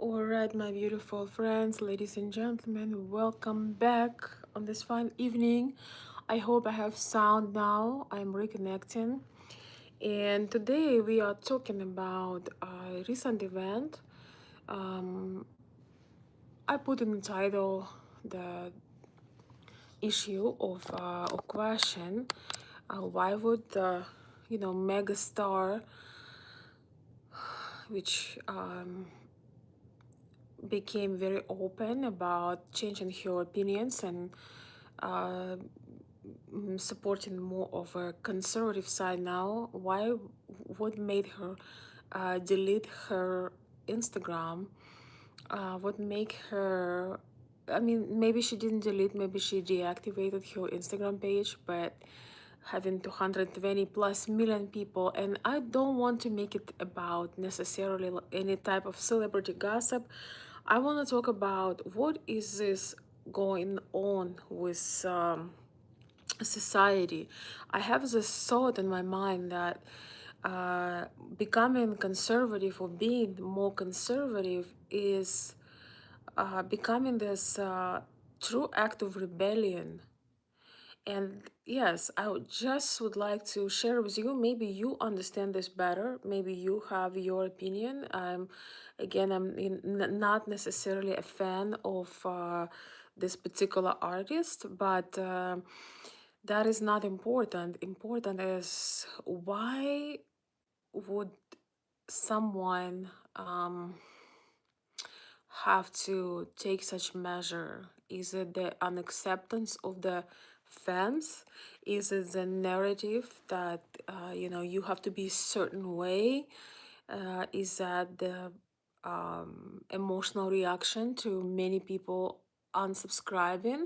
All right, my beautiful friends, ladies and gentlemen, welcome back on this fine evening. I hope I have sound now. I'm reconnecting. And today we are talking about a recent event. Um, I put in the title the issue of a question. Why would the, megastar, which became very open about changing her opinions and uh, supporting more of a conservative side now. Why? What made her delete her Instagram? What make her? I mean, maybe she didn't delete. Maybe she deactivated her Instagram page, but having 220 plus million people, and I don't want to make it about necessarily any type of celebrity gossip. I want to talk about what is this going on with society. I have this thought in my mind that uh, becoming conservative or being more conservative is becoming this true act of rebellion. And yes, would like to share with you. Maybe you understand this better. Maybe you have your opinion. Again, not necessarily a fan of this particular artist, but that is not important. Important is why would someone have to take such measure? Is it the unacceptance of the fans? Is it the narrative that you have to be a certain way? Is that the emotional reaction to many people unsubscribing?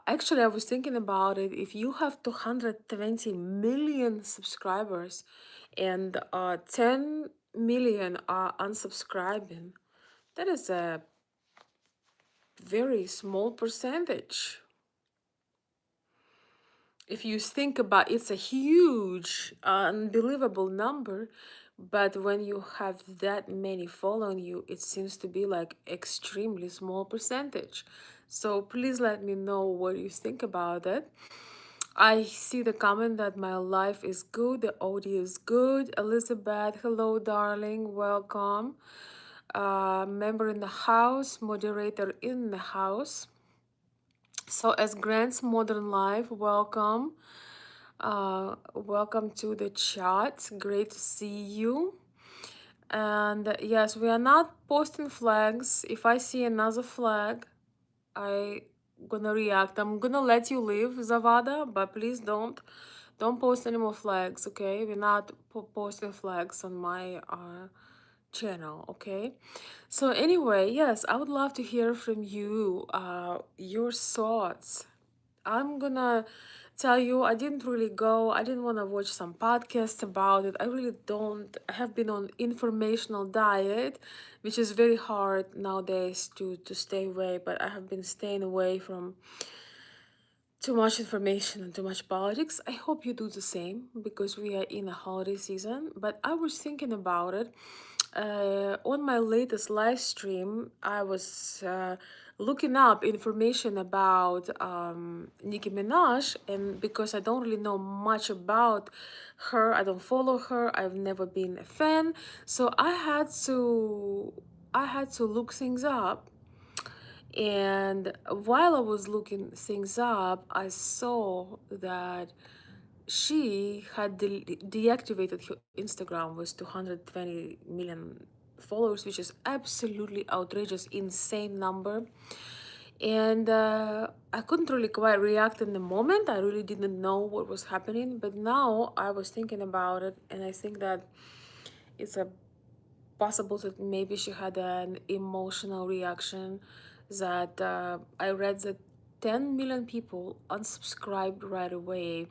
Actually, I was thinking about it. If you have 220 million subscribers and 10 million are unsubscribing, that is a very small percentage. If you think about it's a huge, unbelievable number, but when you have that many following you, it seems to be like extremely small percentage. So please let me know what you think about it. I see the comment that my life is good, the audio is good. Elizabeth, hello, darling, welcome. Member in the house, moderator in the house. So, as Grant's Modern Life, welcome. Welcome to the chat. Great to see you. And yes, we are not posting flags. If I see another flag, I gonna react. I'm gonna let you live, Zavada, but please don't post any more flags, okay? We're not posting flags on my channel, okay? So anyway, yes, I would love to hear from you, your thoughts. I'm gonna tell you, I didn't really go. I didn't want to watch some podcasts about it. I really don't. I have been on informational diet, which is very hard nowadays to stay away. But I have been staying away from too much information and too much politics. I hope you do the same because we are in a holiday season. But I was thinking about it. On my latest live stream, I was looking up information about Nicki Minaj, and because I don't really know much about her, I don't follow her. I've never been a fan, so I had to look things up, and while I was looking things up, I saw that she had deactivated her Instagram with 220 million followers, which is absolutely outrageous, insane number. And I couldn't really quite react in the moment. I really didn't know what was happening. But now I was thinking about it, and I think that it's a possible that maybe she had an emotional reaction, that I read that 10 million people unsubscribed right away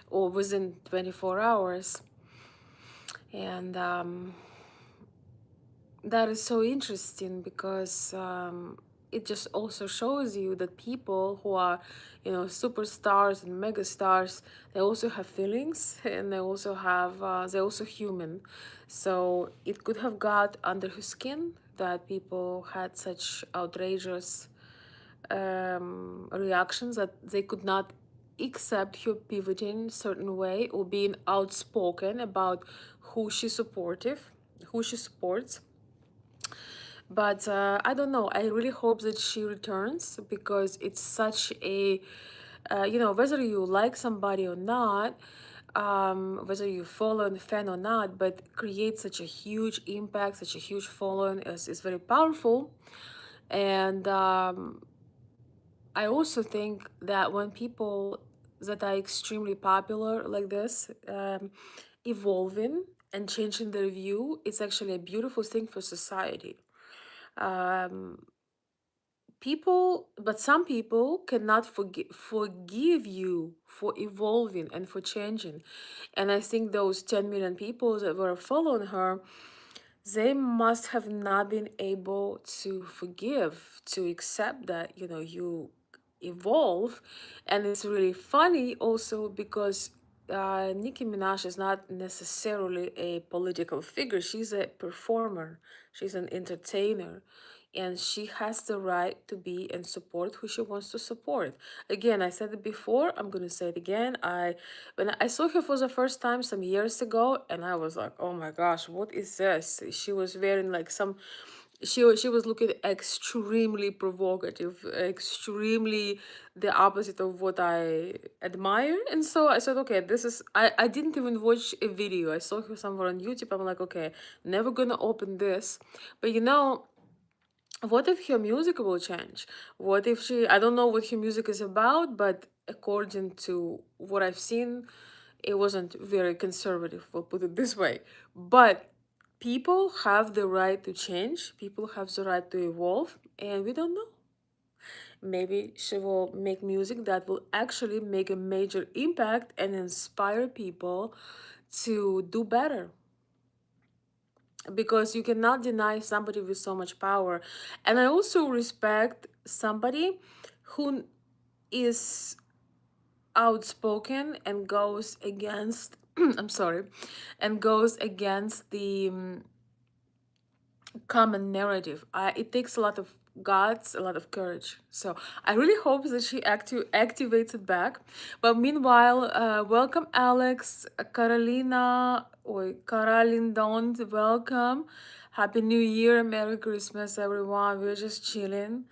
or within 24 hours. And that is so interesting because it just also shows you that people who are, superstars and megastars, they also have feelings, and they're also human. So it could have got under her skin, that people had such outrageous reactions that they could not accept her pivoting certain way or being outspoken about who she supportive, who she supports. But I don't know. I really hope that she returns because it's such a, whether you like somebody or not, whether you follow a fan or not, but create such a huge impact, such a huge following is very powerful. And I also think that when people that are extremely popular like this, evolving and changing their view, it's actually a beautiful thing for society. Um, but some people cannot forgive you for evolving and for changing. And I think those 10 million people that were following her, they must have not been able to forgive, to accept that, you evolve. And it's really funny also because Nicki Minaj is not necessarily a political figure. She's a performer, she's an entertainer, and she has the right to be and support who she wants to support. Again, I said it before, I'm gonna say it again. When I saw her for the first time some years ago, and I was like, oh my gosh, what is this? She was wearing like some, she was looking extremely provocative, extremely the opposite of what I admire. And so I said, okay, I didn't even watch a video. I saw her somewhere on YouTube. I'm like, okay, never gonna open this. But what if her music will change? What if I don't know what her music is about, but according to what I've seen, it wasn't very conservative, we'll put it this way. But people have the right to change, people have the right to evolve, and we don't know. Maybe she will make music that will actually make a major impact and inspire people to do better, because you cannot deny somebody with so much power. And I also respect somebody who is outspoken and goes against I'm sorry, and goes against the common narrative. It takes a lot of guts, a lot of courage. So I really hope that she activates it back. But meanwhile, welcome Alex, Carolina, or Carolindon, welcome. Happy New Year, Merry Christmas, everyone. We're just chilling.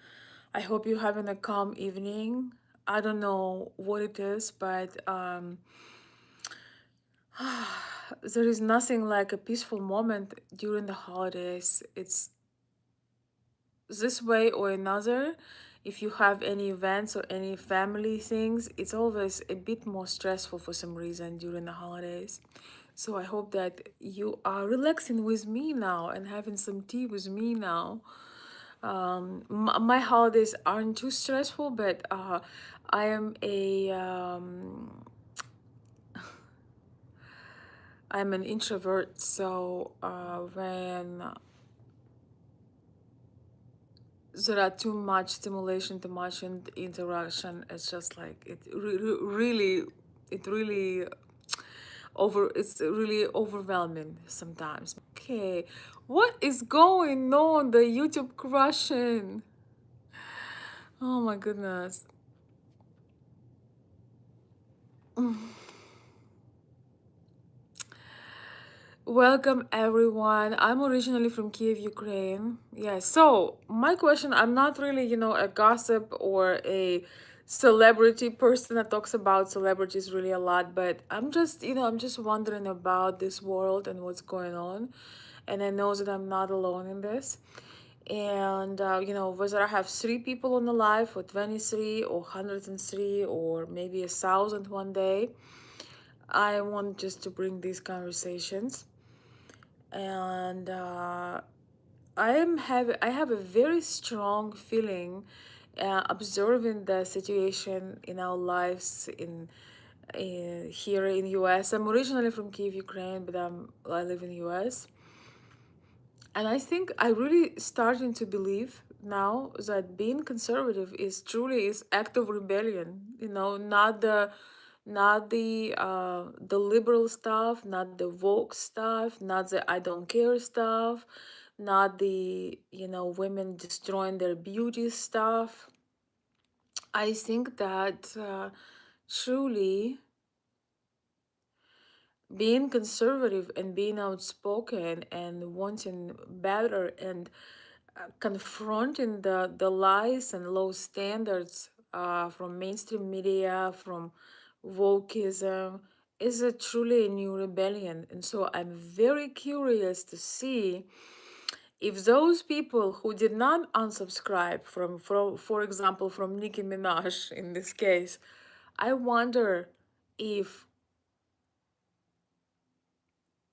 I hope you're having a calm evening. I don't know what it is, but there is nothing like a peaceful moment during the holidays. It's this way or another. If you have any events or any family things, it's always a bit more stressful for some reason during the holidays. So I hope that you are relaxing with me now and having some tea with me now. My holidays aren't too stressful, but I am a I'm an introvert, so when there are too much stimulation, too much interaction, it's just like it really it's really overwhelming sometimes. Okay, what is going on? The YouTube crashing. Oh my goodness. Welcome everyone. I'm originally from Kiev, Ukraine. Yeah, so my question, I'm not really, a gossip or a celebrity person that talks about celebrities really a lot, but I'm just wondering about this world and what's going on. And I know that I'm not alone in this. And whether I have three people on the live or 23 or 103 or maybe 1,000 one day, I want just to bring these conversations. And I have a very strong feeling observing the situation in our lives here in US. I'm originally from Kiev, Ukraine, but I live in US. And I think I really starting to believe now that being conservative is truly is act of rebellion. Not the liberal stuff, not the woke stuff, not the I don't care stuff, not the, women destroying their beauty stuff. I think that truly being conservative and being outspoken and wanting better and confronting the lies and low standards from mainstream media, from wokeism, is a truly a new rebellion. And so I'm very curious to see if those people who did not unsubscribe from for example, from Nicki Minaj in this case, I wonder if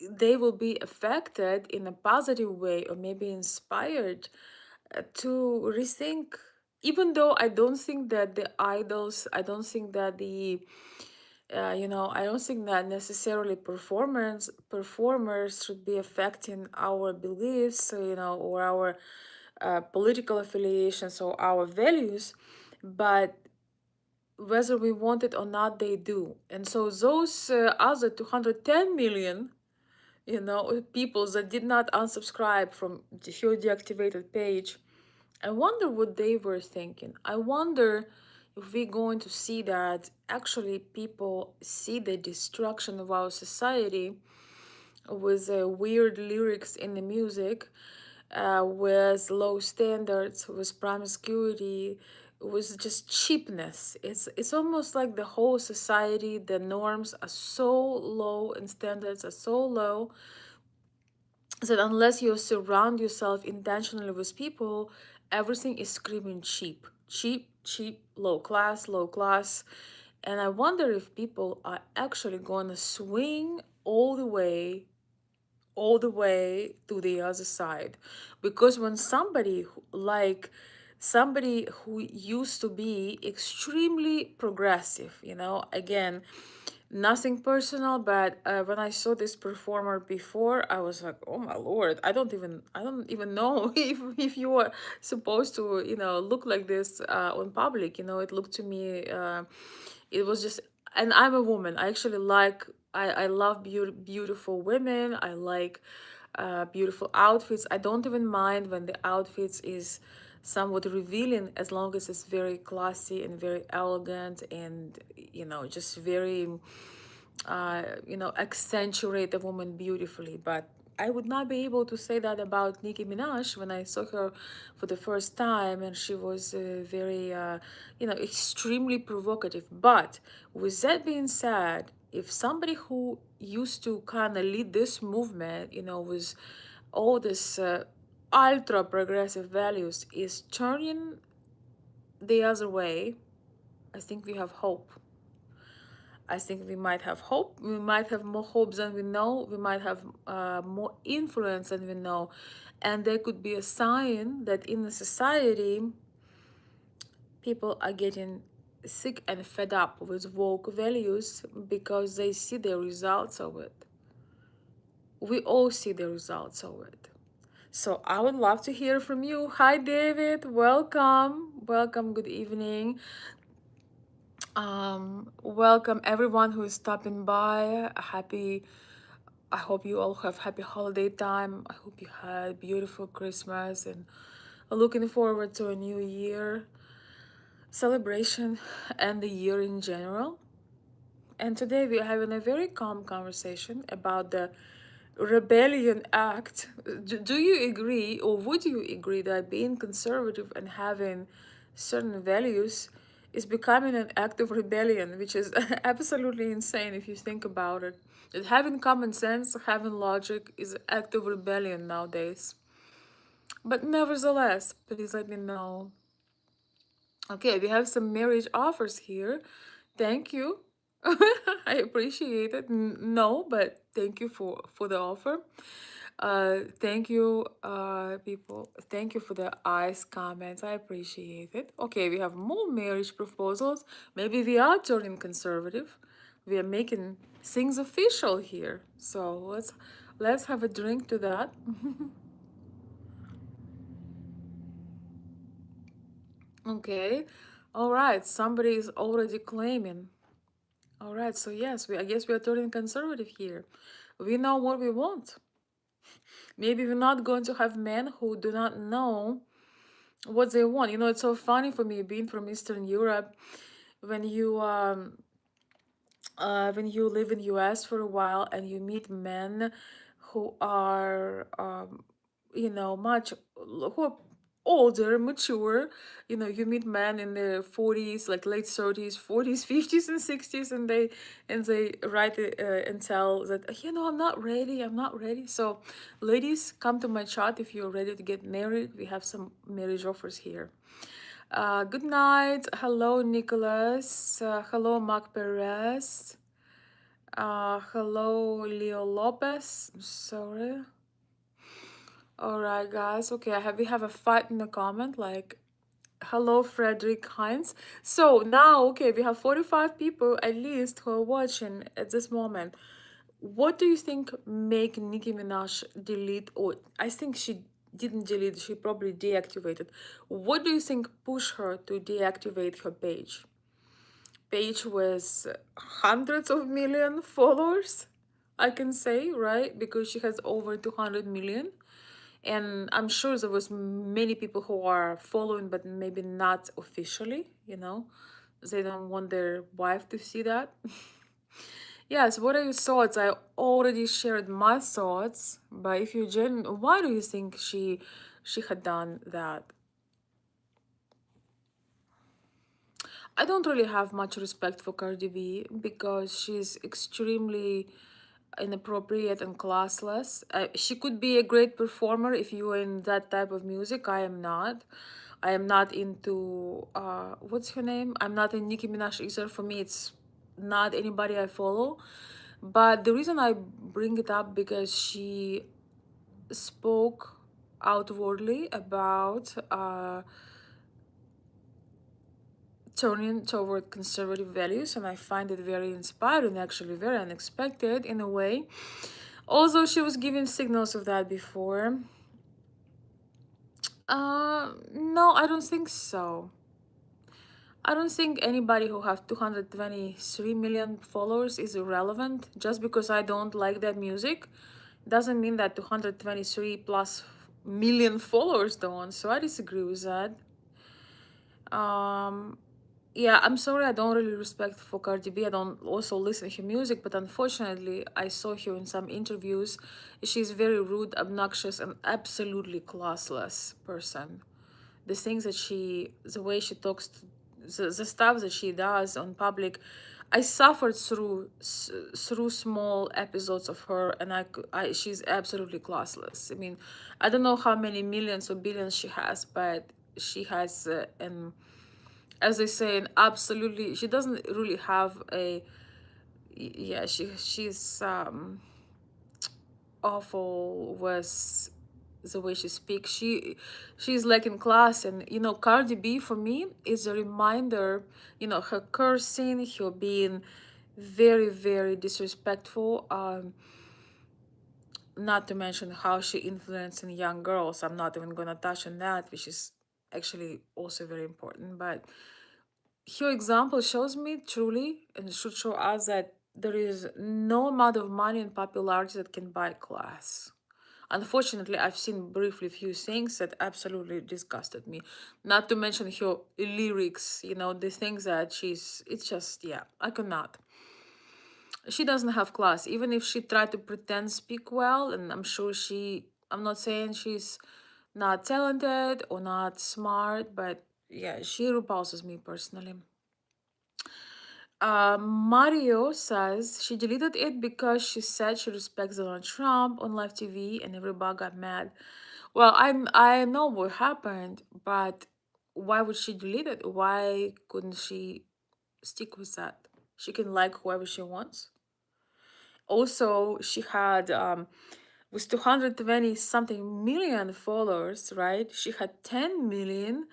they will be affected in a positive way or maybe inspired to rethink. Even though I don't think that the idols, I don't think that I don't think that necessarily performers should be affecting our beliefs, or our political affiliations or our values, but whether we want it or not, they do. And so those other 210 million, people that did not unsubscribe from your deactivated page, I wonder what they were thinking. I wonder if we're going to see that actually people see the destruction of our society with weird lyrics in the music, with low standards, with promiscuity, with just cheapness. It's almost like the whole society, the norms are so low and standards are so low that unless you surround yourself intentionally with people, everything is screaming cheap, cheap, cheap, low class, low class. And I wonder if people are actually going to swing all the way to the other side. Because when somebody who used to be extremely progressive, again, nothing personal, but when I saw this performer before, I was like, oh my lord, I don't even know if you are supposed to, look like this on public. It looked to me, it was just, and I'm a woman. I actually like, I love beautiful women. I like beautiful outfits. I don't even mind when the outfits is somewhat revealing, as long as it's very classy and very elegant and, just very accentuate a woman beautifully. But I would not be able to say that about Nicki Minaj when I saw her for the first time, and she was very, extremely provocative. But with that being said, if somebody who used to kind of lead this movement, with all this ultra progressive values, is turning the other way, I think we have hope. I think we might have hope. We might have more hope than we know. We might have more influence than we know. And there could be a sign that in the society, people are getting sick and fed up with woke values because they see the results of it. We all see the results of it. So I would love to hear from you. Hi, David. Welcome. Welcome. Good evening. Welcome everyone who is stopping by. I hope you all have happy holiday time. I hope you had beautiful Christmas and are looking forward to a new year celebration and the year in general. And today we are having a very calm conversation about the Rebellion Act. Do you agree, or would you agree, that being conservative and having certain values is becoming an act of rebellion, which is absolutely insane if you think about it? That having common sense, having logic is an act of rebellion nowadays. But nevertheless, please let me know. Okay, we have some marriage offers here. Thank you. I appreciate it. No, but thank you for the offer. Thank you, people. Thank you for the eyes comments. I appreciate it. Okay, we have more marriage proposals. Maybe we are turning conservative. We are making things official here. So let's have a drink to that. Okay. All right. Somebody is already claiming. All right. So yes, I guess we are turning conservative here. We know what we want. Maybe we're not going to have men who do not know what they want. You know, it's so funny for me being from Eastern Europe. When you live in US for a while and you meet men who are much who are older, mature. You know, you meet men in their 40s, like late 30s, 40s, 50s and 60s, and they write and tell that, I'm not ready, I'm not ready. So ladies, come to my chat if you're ready to get married. We have some marriage offers here. Good night. Hello, Nicholas. Hello, Mark Perez. Hello, Leo Lopez. I'm sorry. All right, guys. Okay, we have a fight in the comment. Like, hello, Frederick Hines. So now, okay, we have 45 people at least who are watching at this moment. What do you think make Nicki Minaj delete? Or I think she didn't delete. She probably deactivated. What do you think pushed her to deactivate her page with hundreds of million followers, I can say, right? Because she has over 200 million. And I'm sure there was many people who are following, but maybe not officially, They don't want their wife to see that. Yes, what are your thoughts? I already shared my thoughts, but if you why do you think she had done that? I don't really have much respect for Cardi B because she's extremely inappropriate and classless. She could be a great performer if you're in that type of music. I am not. I am not into what's her name? I'm not in Nicki Minaj either. For me, it's not anybody I follow. But the reason I bring it up because she spoke outwardly about turning toward conservative values, and I find it very inspiring, actually very unexpected in a way. Although she was giving signals of that before. No, I don't think so. I don't think anybody who have 223 million followers is irrelevant. Just because I don't like that music doesn't mean that 223 plus million followers don't. So I disagree with that. Um, yeah, I'm sorry, I don't really respect for Cardi B. I don't also listen to her music, but unfortunately, I saw her in some interviews. She's very rude, obnoxious, and absolutely classless person. The things that the way she talks, the stuff that she does on public, I suffered through small episodes of her, and she's absolutely classless. I mean, I don't know how many millions or billions she has, but she has an, as they say, an absolutely. She doesn't really have a. Yeah, she's awful with the way she speaks. She's like in class, and Cardi B for me is a reminder. Her cursing, her being very very disrespectful. Not to mention how she influencing young girls. I'm not even gonna touch on that, which is actually also very important. But her example shows me truly, and should show us that there is no amount of money and popularity that can buy class. Unfortunately, I've seen briefly few things that absolutely disgusted me. Not to mention her lyrics, the things that it's just, yeah, I cannot. She doesn't have class, even if she tried to pretend speak well, and I'm not saying she's not talented or not smart, but yeah, she repulses me personally. Mario says she deleted it because she said she respects Donald Trump on live TV and everybody got mad. Well, I know what happened, but why would she delete it? Why couldn't she stick with that? She can like whoever she wants. Also, she had with 220 something million followers, right? She had 10 million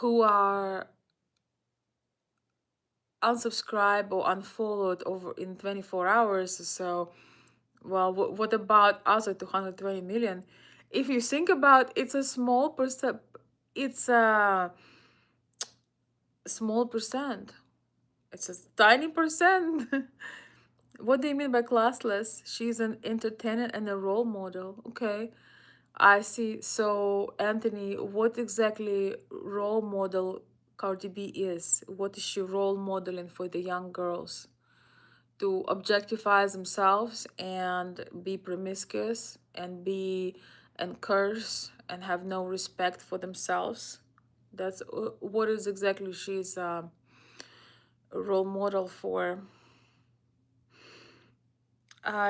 who are unsubscribed or unfollowed over in 24 hours. So, well, what about other 220 million? If you think about, it's a small percent. It's a small percent. It's a tiny percent. What do you mean by classless? She's an entertainer and a role model. Okay. I see. So, Anthony, what exactly role model Cardi B is? What is she role modeling for the young girls? To objectify themselves and be promiscuous and be and curse and have no respect for themselves. That's what is exactly she's a role model for.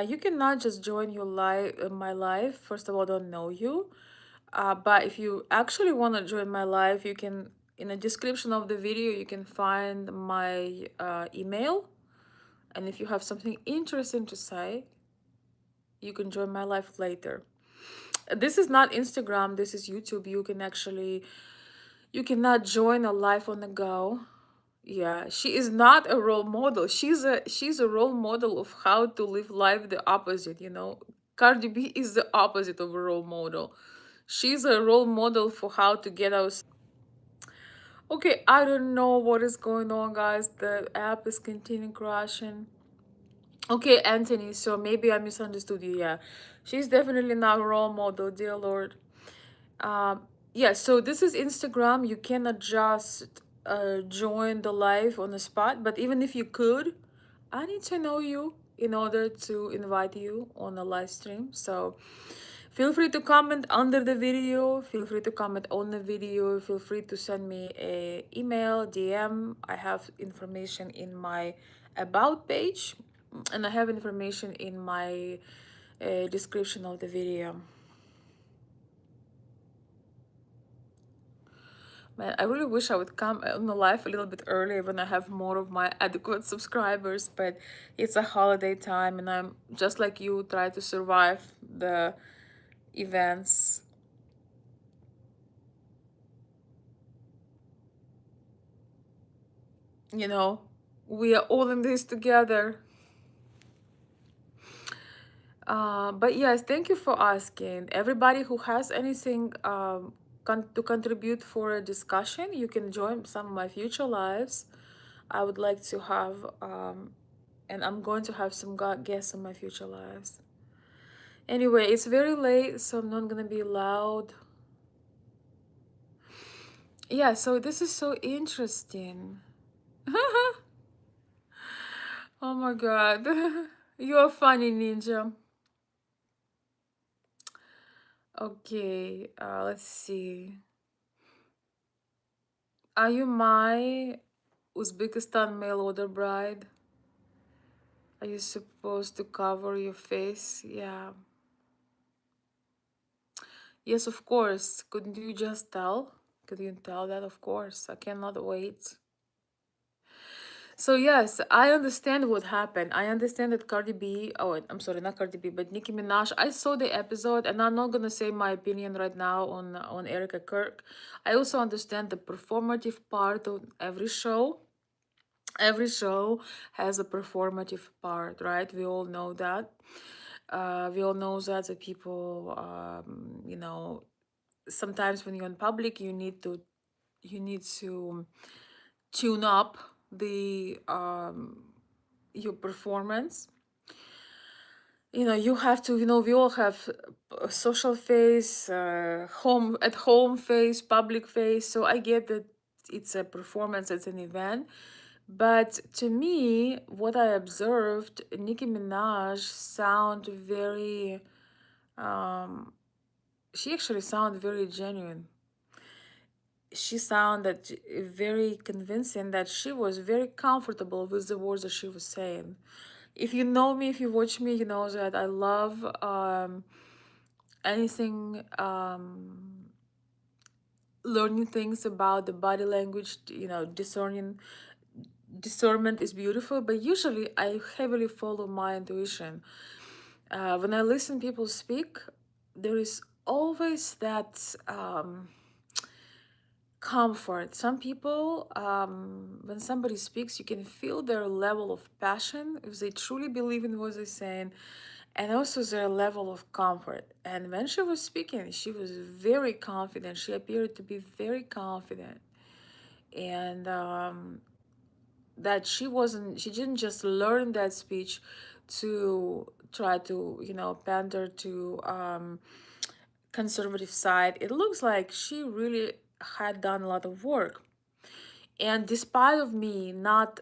You cannot just join your life, my life. First of all, I don't know you. But if you actually want to join my life, you can, in the description of the video, you can find my email. And if you have something interesting to say, you can join my life later. This is not Instagram, this is YouTube. You can actually, you cannot join a life on the go. Yeah, she is not a role model. She's a role model of how to live life the opposite, you know. Cardi B is the opposite of a role model. She's a role model for how to get us. Okay, I don't know what is going on, guys. The app is continuing crashing. Okay, Anthony, so maybe I misunderstood you. Yeah, she's definitely not a role model, dear Lord. Um, yeah, so this is Instagram. You cannot just join the live on the spot, but even if you could, I need to know you in order to invite you on a live stream. So feel free to comment under the video. Feel free to comment on the video. Feel free to send me a email, DM. I have information in my about page, and I have information in my description of the video. Man, I really wish I would come on the live a little bit earlier when I have more of my adequate subscribers, but it's a holiday time and I'm just like you, try to survive the events. You know, we are all in this together. But yes, thank you for asking. Everybody who has anything to contribute for a discussion, you can join some of my future lives. I would like to have, and I'm going to have some guests on my future lives. Anyway, it's very late, so I'm not gonna be loud. Yeah, so this is so interesting. Oh my god. You're funny, Ninja. Okay, let's see. Are you my Uzbekistan mail order bride? Are you supposed to cover your face? Yeah. Yes, of course. Couldn't you just tell? Could you tell that? Of course. I cannot wait. So yes, I understand what happened. I understand that Cardi B, oh, I'm sorry, not Cardi B, but Nicki Minaj. I saw the episode, and I'm not gonna say my opinion right now on Erica Kirk. I also understand the performative part of every show. Every show has a performative part, right? We all know that. We all know that the people, sometimes when you're in public, you need to tune up the your performance. You have to, we all have a social face, home at home face, public face. So I get that it's a performance, it's an event. But to me, what I observed, Nicki Minaj sound very um she actually sound very genuine. She sounded very convincing, that she was very comfortable with the words that she was saying. If you know me, if you watch me, you know that I love anything, learning things about the body language, discernment is beautiful, but usually I heavily follow my intuition. When I listen people speak, there is always that comfort. Some people, when somebody speaks, you can feel their level of passion if they truly believe in what they're saying, and also their level of comfort. And when she was speaking, she was very confident. She appeared to be very confident, and that she didn't just learn that speech, to try to, pander to conservative side. It looks like she really had done a lot of work. And despite of me, not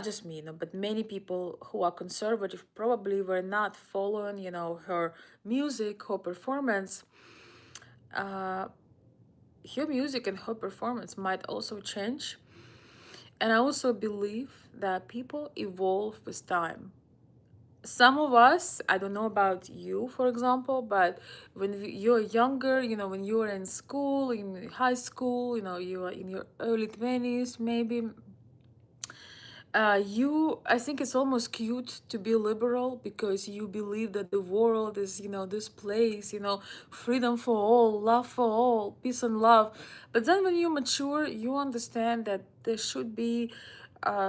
just me, but many people who are conservative probably were not following, her music, her performance. Uh, Her music and her performance might also change. And I also believe that people evolve with time. Some of us, I don't know about you, for example, but when you're younger, when you were in school, in high school, you are in your early 20s, maybe, I think it's almost cute to be liberal because you believe that the world is, this place, freedom for all, love for all, peace and love. But then when you mature, you understand that there should be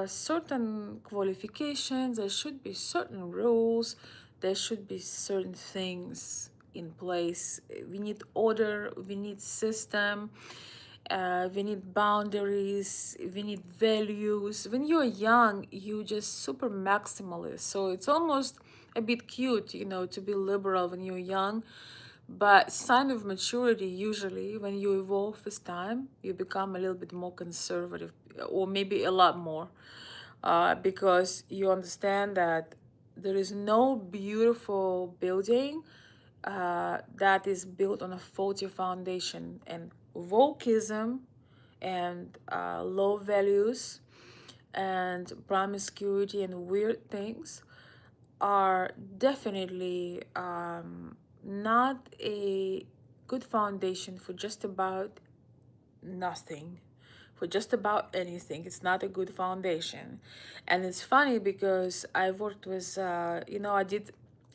certain qualifications, there should be certain rules, there should be certain things in place. We need order, we need system, we need boundaries, we need values. When you're young, you just super maximalist. So it's almost a bit cute, to be liberal when you're young. But sign of maturity, usually, when you evolve with time, you become a little bit more conservative, or maybe a lot more, because you understand that there is no beautiful building that is built on a faulty foundation. And wokeism and low values and promiscuity and weird things are definitely not a good foundation for just about nothing, for just about anything. It's not a good foundation. And it's funny because I worked with I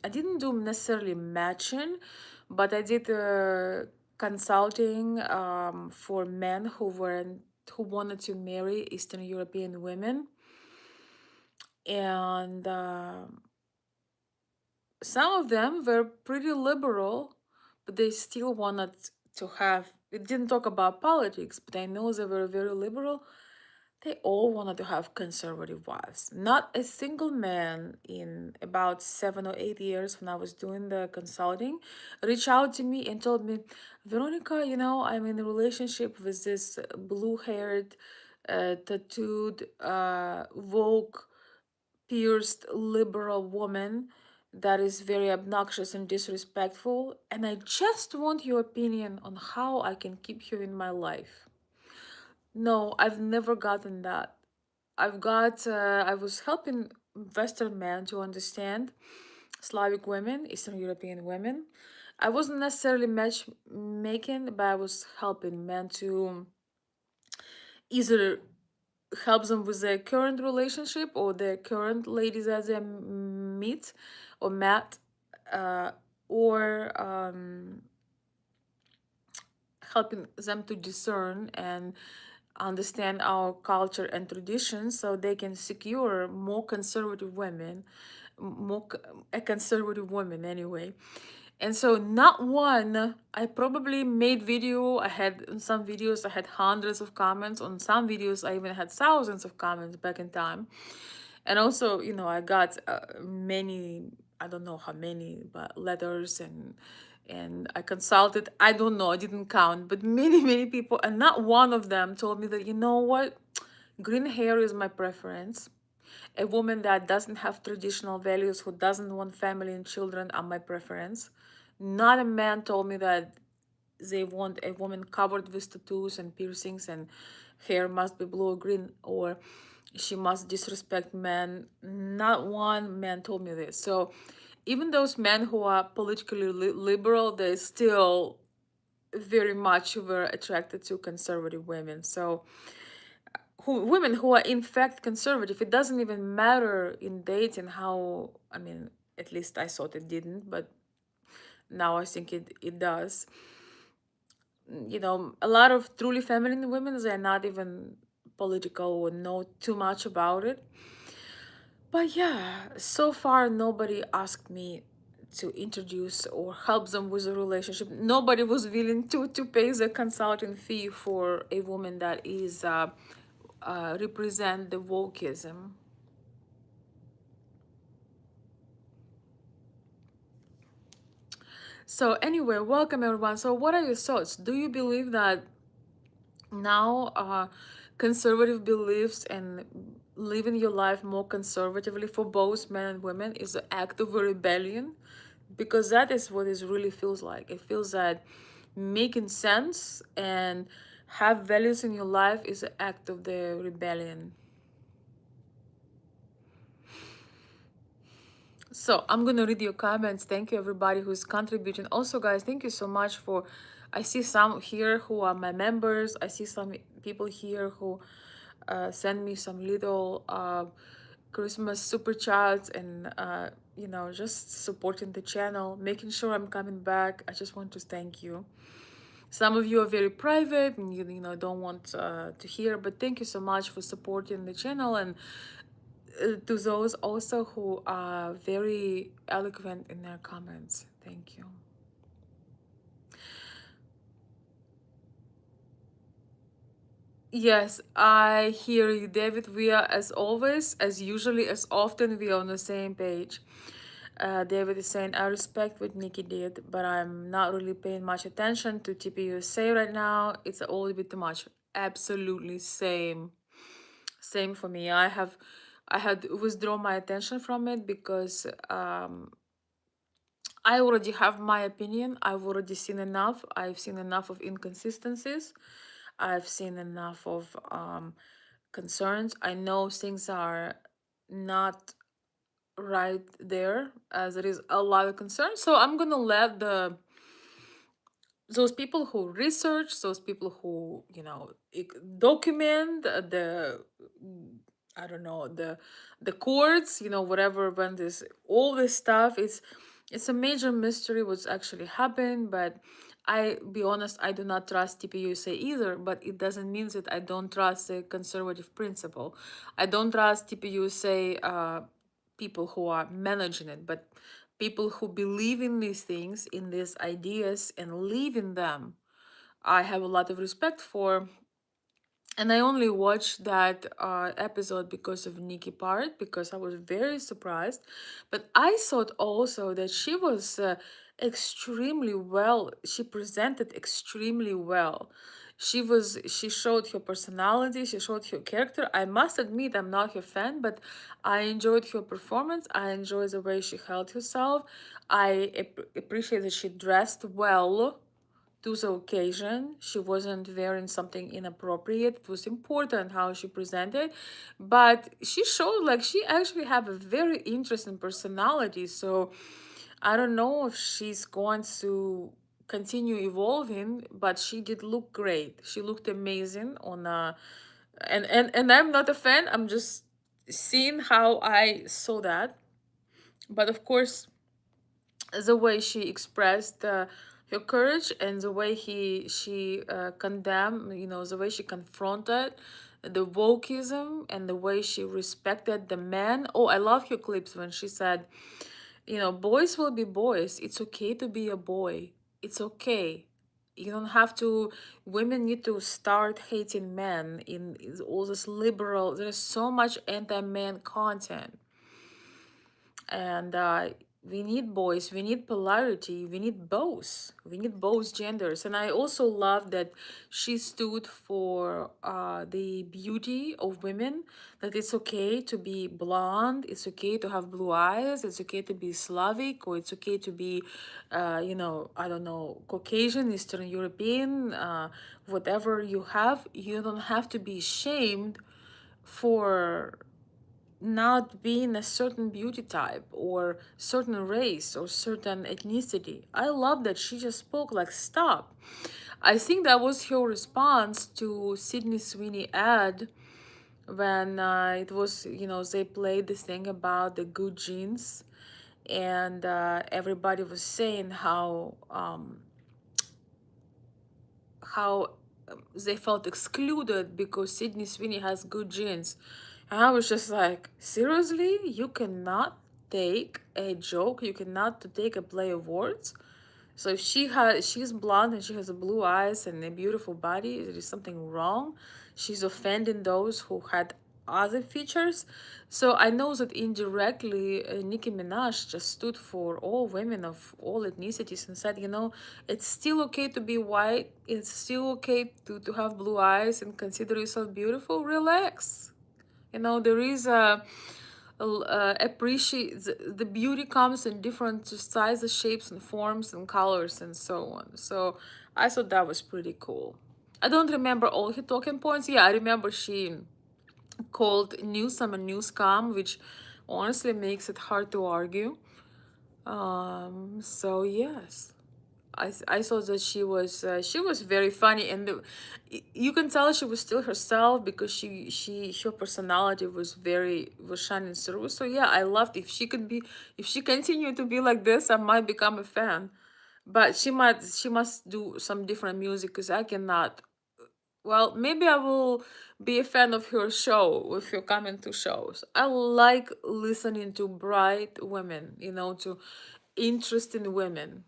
didn't do necessarily matching, but I did consulting for men who wanted to marry Eastern European women. And some of them were pretty liberal, but they still wanted to have, it didn't talk about politics, but I know they were very liberal. They all wanted to have conservative wives. Not a single man in about 7 or 8 years when I was doing the consulting reached out to me and told me, Veronica, I'm in a relationship with this blue-haired, tattooed, woke, pierced liberal woman that is very obnoxious and disrespectful, and I just want your opinion on how I can keep her in my life. No, I've never gotten that. I was helping Western men to understand Slavic women, Eastern European women. I wasn't necessarily matchmaking, but I was helping men to either help them with their current relationship or their current ladies that they meet or met, uh, or helping them to discern and understand our culture and traditions so they can secure more conservative women, more a conservative woman anyway. And so not one, I probably made video, I had in some videos I had hundreds of comments, on some videos I even had thousands of comments back in time. And also, I got many, I don't know how many, but letters, and I consulted, I don't know, I didn't count, but many, many people, and not one of them told me that, you know what, green hair is my preference. A woman that doesn't have traditional values, who doesn't want family and children, are my preference. Not a man told me that they want a woman covered with tattoos and piercings and hair must be blue or green, or she must disrespect men. Not one man told me this. So even those men who are politically liberal, they still very much were attracted to conservative women. So women who are in fact conservative, it doesn't even matter in dating how, I mean, at least I thought it didn't, but now I think it does. A lot of truly feminine women, they're not even political or know too much about it. But yeah, so far nobody asked me to introduce or help them with a relationship. Nobody was willing to pay the consulting fee for a woman that is represent the wokeism. So anyway, welcome everyone. So what are your thoughts? Do you believe that now conservative beliefs and living your life more conservatively for both men and women is an act of a rebellion? Because that is what it really feels like. It feels that making sense and have values in your life is an act of the rebellion. So I'm gonna read your comments. Thank you everybody who's contributing. Also, guys, thank you so much for. I see some here who are my members. I see some people here who send me some little Christmas super chats and just supporting the channel, making sure I'm coming back. I just want to thank you. Some of you are very private and you don't want to hear, but thank you so much for supporting the channel and to those also who are very eloquent in their comments. Thank you. Yes, I hear you, David. We are, as always, as usually, as often, we are on the same page. David is saying, I respect what Nicki did, but I'm not really paying much attention to TPUSA right now. It's a little bit too much. Absolutely same. Same for me. I had withdrawn my attention from it because I already have my opinion. I've already seen enough. I've seen enough of inconsistencies. I've seen enough of concerns. I know things are not right there, as there is a lot of concern. So I'm gonna let those people who research, those people who document the I don't know, the courts, whatever, when this all this stuff, it's a major mystery what's actually happened. But I be honest, I do not trust TPUSA either, but it doesn't mean that I don't trust the conservative principle. I don't trust TPUSA people who are managing it, but people who believe in these things, in these ideas, and live in them, I have a lot of respect for. And I only watched that episode because of Nicki part, because I was very surprised. But I thought also that she was extremely well. She presented extremely well. She showed her personality. She showed her character. I must admit, I'm not her fan, but I enjoyed her performance. I enjoyed the way she held herself. I appreciate that she dressed well to the occasion. She wasn't wearing something inappropriate. It was important how she presented, but she showed like she actually have a very interesting personality. So I don't know if she's going to continue evolving, but she did look great. She looked amazing on and I'm not a fan. I'm just seeing how I saw that. But of course, the way she expressed her courage and the way she condemned, the way she confronted the wokeism and the way she respected the men. Oh, I love her clips when she said, boys will be boys. It's okay to be a boy. It's okay. You don't have to. Women need to start hating men in all this liberal. There's so much anti-man content, and we need boys, we need polarity, we need both genders. And I also love that she stood for the beauty of women, that it's okay to be blonde, it's okay to have blue eyes, it's okay to be Slavic, or it's okay to be I don't know, Caucasian, Eastern European, whatever you have. You don't have to be shamed for not being a certain beauty type or certain race or certain ethnicity. I love that she just spoke like stop. I think that was her response to Sydney Sweeney ad when it was, they played this thing about the good genes, and everybody was saying how they felt excluded because Sydney Sweeney has good genes. And I was just like, seriously? You cannot take a joke? You cannot take a play of words? So if she's blonde and she has blue eyes and a beautiful body, there is something wrong. She's offending those who had other features. So I know that indirectly, Nicki Minaj just stood for all women of all ethnicities and said, it's still okay to be white. It's still okay to have blue eyes and consider yourself beautiful. Relax. There is appreciate the beauty comes in different sizes, shapes, and forms, and colors, and so on. So I thought that was pretty cool. I don't remember all her talking points. Yeah, I remember she called Newsom a new scam, which honestly makes it hard to argue. So yes, I thought that she was very funny, and you can tell she was still herself because her personality was shining through. So yeah, I loved if she continued to be like this, I might become a fan. But she must do some different music because I cannot. Well, maybe I will be a fan of her show if you're coming to shows. I like listening to bright women, to interesting women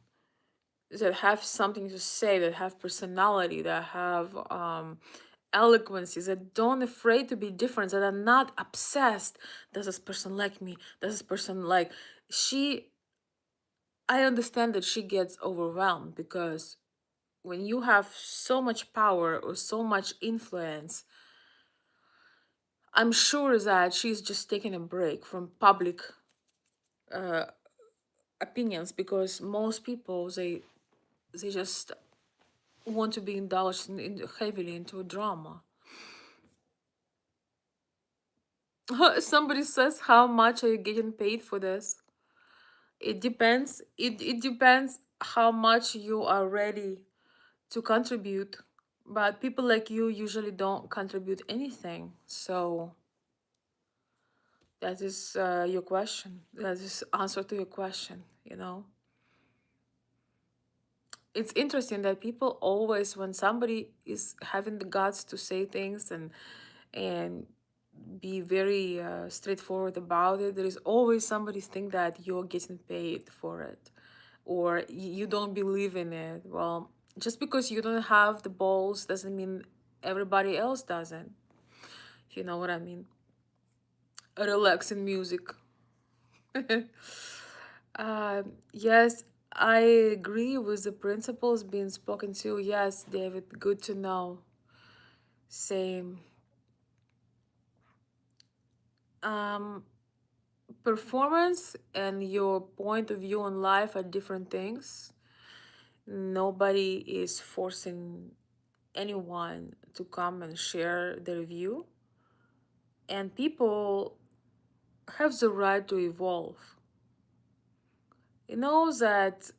that have something to say, that have personality, that have eloquencies, that don't afraid to be different, that are not obsessed. Does this person like me? Does this person like she? I understand that she gets overwhelmed because when you have so much power or so much influence, I'm sure that she's just taking a break from public uh, opinions because most people they just want to be indulged heavily into a drama. Somebody says, "How much are you getting paid for this?" It depends. It depends how much you are ready to contribute. But people like you usually don't contribute anything. So that is your question. That is answer to your question. It's interesting that people always, when somebody is having the guts to say things and be very straightforward about it, there is always somebody think that you're getting paid for it or you don't believe in it. Well, just because you don't have the balls doesn't mean everybody else doesn't, if you know what I mean. Relaxing music. Yes, I agree with the principles being spoken to. Yes, David, good to know. Same. Um, Performance and your point of view on life are different things. Nobody is forcing anyone to come and share their view, and people have the right to evolve. You know that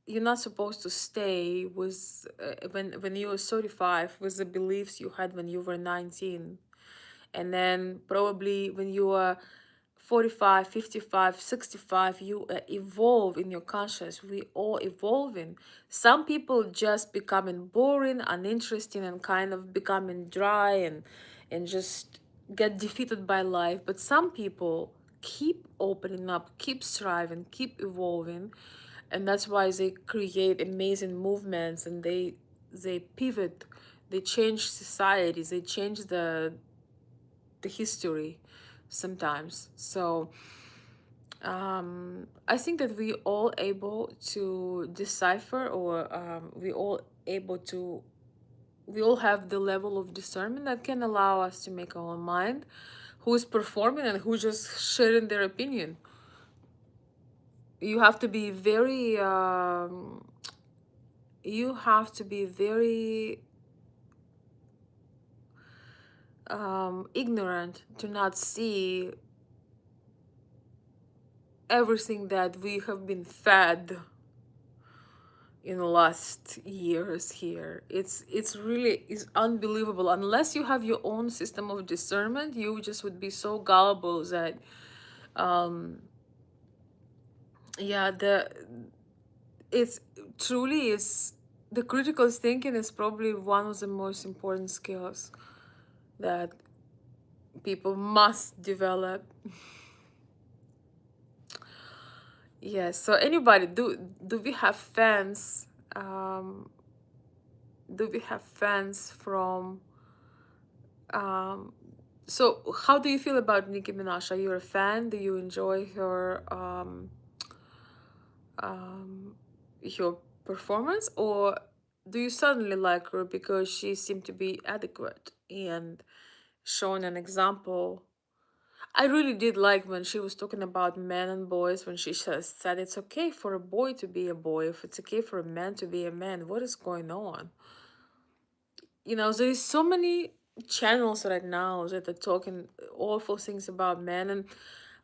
you're not supposed to stay with when you were 35 with the beliefs you had when you were 19, and then probably when you are 45, 55, 65, you evolve in your conscious. We all evolving. Some people just becoming boring, uninteresting, and kind of becoming dry and just get defeated by life. But some people keep opening up, keep striving, keep evolving, and that's why they create amazing movements and they pivot, they change societies, they change the history sometimes. So I think that we all able to decipher, or we all have the level of discernment that can allow us to make our own mind who is performing and who just sharing their opinion. You have to be very you have to be very ignorant to not see everything that we have been fed in the last years here. It's really is unbelievable. Unless you have your own system of discernment, you just would be so gullible that yeah, it's truly is the critical thinking is probably one of the most important skills that people must develop. Yes. So anybody, do we have fans? Do we have fans from Um, so how do you feel about Nicki Minaj? Are you a fan? Do you enjoy um, her performance, or do you suddenly like her because she seemed to be adequate and showing an example? I really did like when she was talking about men and boys, when she said it's okay for a boy to be a boy, if it's okay for a man to be a man. What is going on? There is so many channels right now that are talking awful things about men. And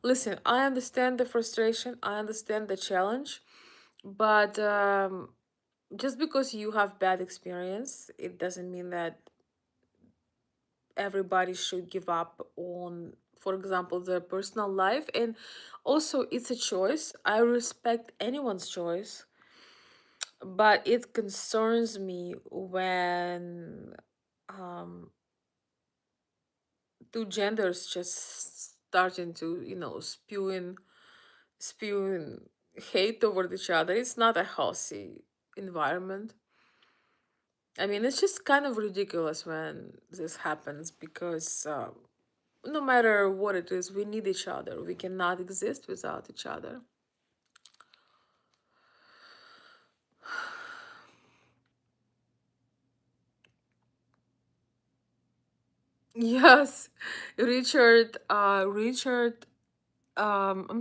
listen, I understand the frustration, I understand the challenge, but just because you have bad experience, it doesn't mean that everybody should give up on, for example, their personal life. And also, it's a choice. I respect anyone's choice, but it concerns me when um two genders just starting to spewing hate over each other. It's not a healthy environment. I mean, it's just kind of ridiculous when this happens because no matter what it is, we need each other. We cannot exist without each other. Yes, Richard, I'm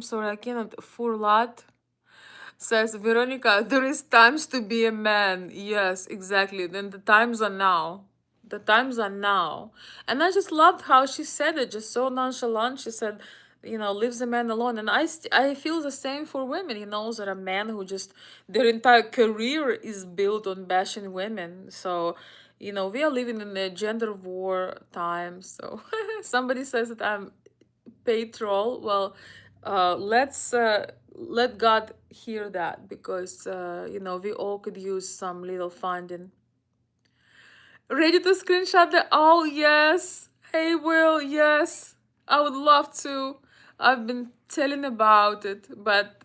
sorry, I cannot, Furlat says, Veronica, there is times to be a man. Yes, exactly. Then the times are now. The times are now. And I just loved how she said it, just so nonchalant. She said, leaves the man alone. And I feel the same for women. That a man who just, their entire career is built on bashing women. So, we are living in a gender war time. So somebody says that I'm paid troll. Well, let's let God hear that, because we all could use some little funding. Ready to screenshot the, oh yes, hey Will, yes, I would love to. I've been telling about it, but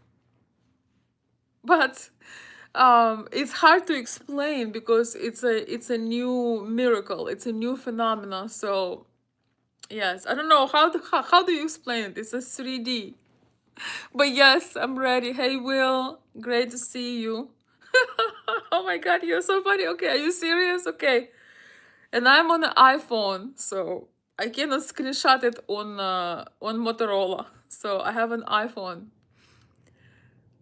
it's hard to explain because it's a new miracle, it's a new phenomenon. So yes, I don't know how do you explain it. It's a 3D. But yes, I'm ready. Hey, Will, great to see you. Oh my God, you're so funny. Okay, are you serious? Okay. And I'm on an iPhone, so I cannot screenshot it on Motorola. So I have an iPhone.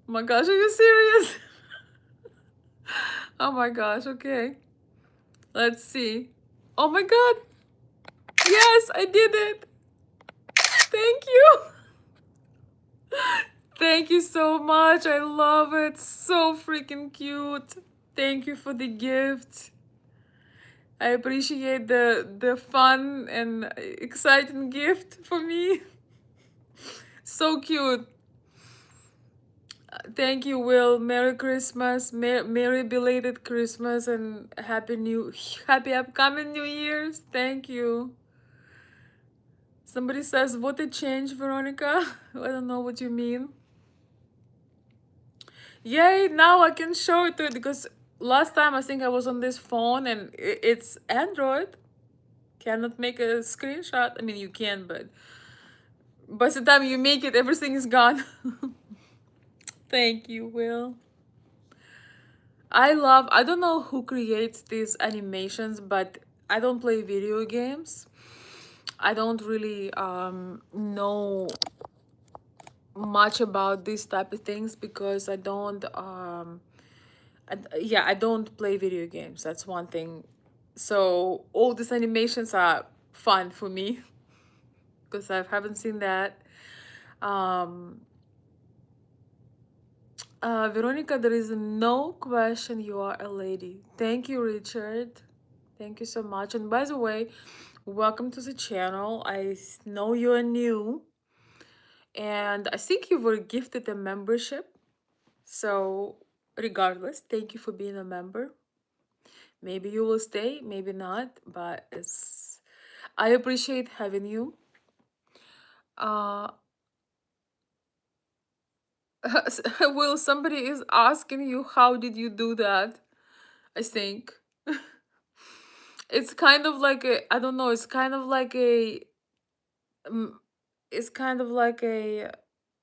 Oh my gosh, are you serious? Oh my gosh, okay. Let's see. Oh my God. Yes, I did it. Thank you. Thank you so much. I love it. So freaking cute. Thank you for the gift. I appreciate the fun and exciting gift for me. So cute. Thank you, Will. Merry Christmas. Merry belated Christmas and happy upcoming New Year's. Thank you. Somebody says, what a change, Veronica. I don't know what you mean. Yay, now I can show it to it, because last time I think I was on this phone and it's Android. Cannot make a screenshot. I mean, you can, but by the time you make it, everything is gone. Thank you, Will. I don't know who creates these animations, but I don't play video games. I don't really know much about these type of things because I don't yeah, I don't play video games. That's one thing. So all these animations are fun for me because I haven't seen that. Um Veronica, there is no question you are a lady. Thank you, Richard. Thank you so much. And by the way, welcome to the channel. I know you're new, and I think you were gifted a membership. So, regardless, thank you for being a member. Maybe you will stay, maybe not, but I appreciate having you. Uh, Will, somebody is asking you, how did you do that? I think. It's kind of like a, I don't know, it's kind of like a, um, it's kind of like a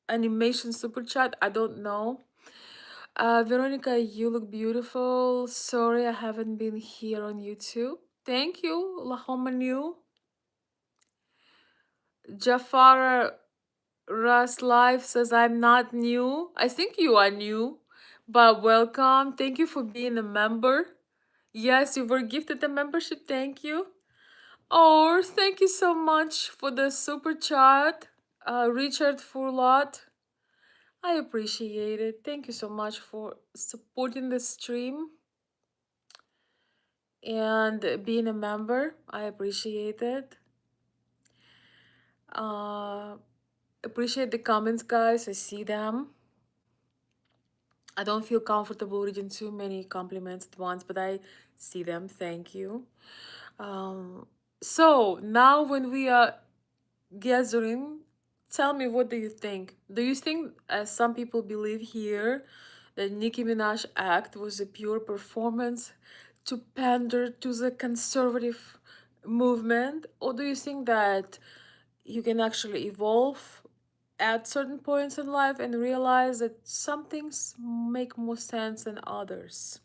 animation super chat. I don't know. Veronica, you look beautiful. Sorry I haven't been here on YouTube. Thank you, Lahomanu. Jafar Ras Life says I'm not new. I think you are new, but welcome. Thank you for being a member. Yes, you were gifted a membership. Thank you. Oh, thank you so much for the super chat, Richard Furlot. I appreciate it. Thank you so much for supporting the stream and being a member. I appreciate it. Uh, appreciate the comments, guys. I see them. I don't feel comfortable reading too many compliments at once, but I see them. Thank you. Um, so now when we are gathering, tell me, what do you think? Do you think, as some people believe here, that Nicki Minaj act was a pure performance to pander to the conservative movement, or do you think that you can actually evolve at certain points in life and realize that some things make more sense than others?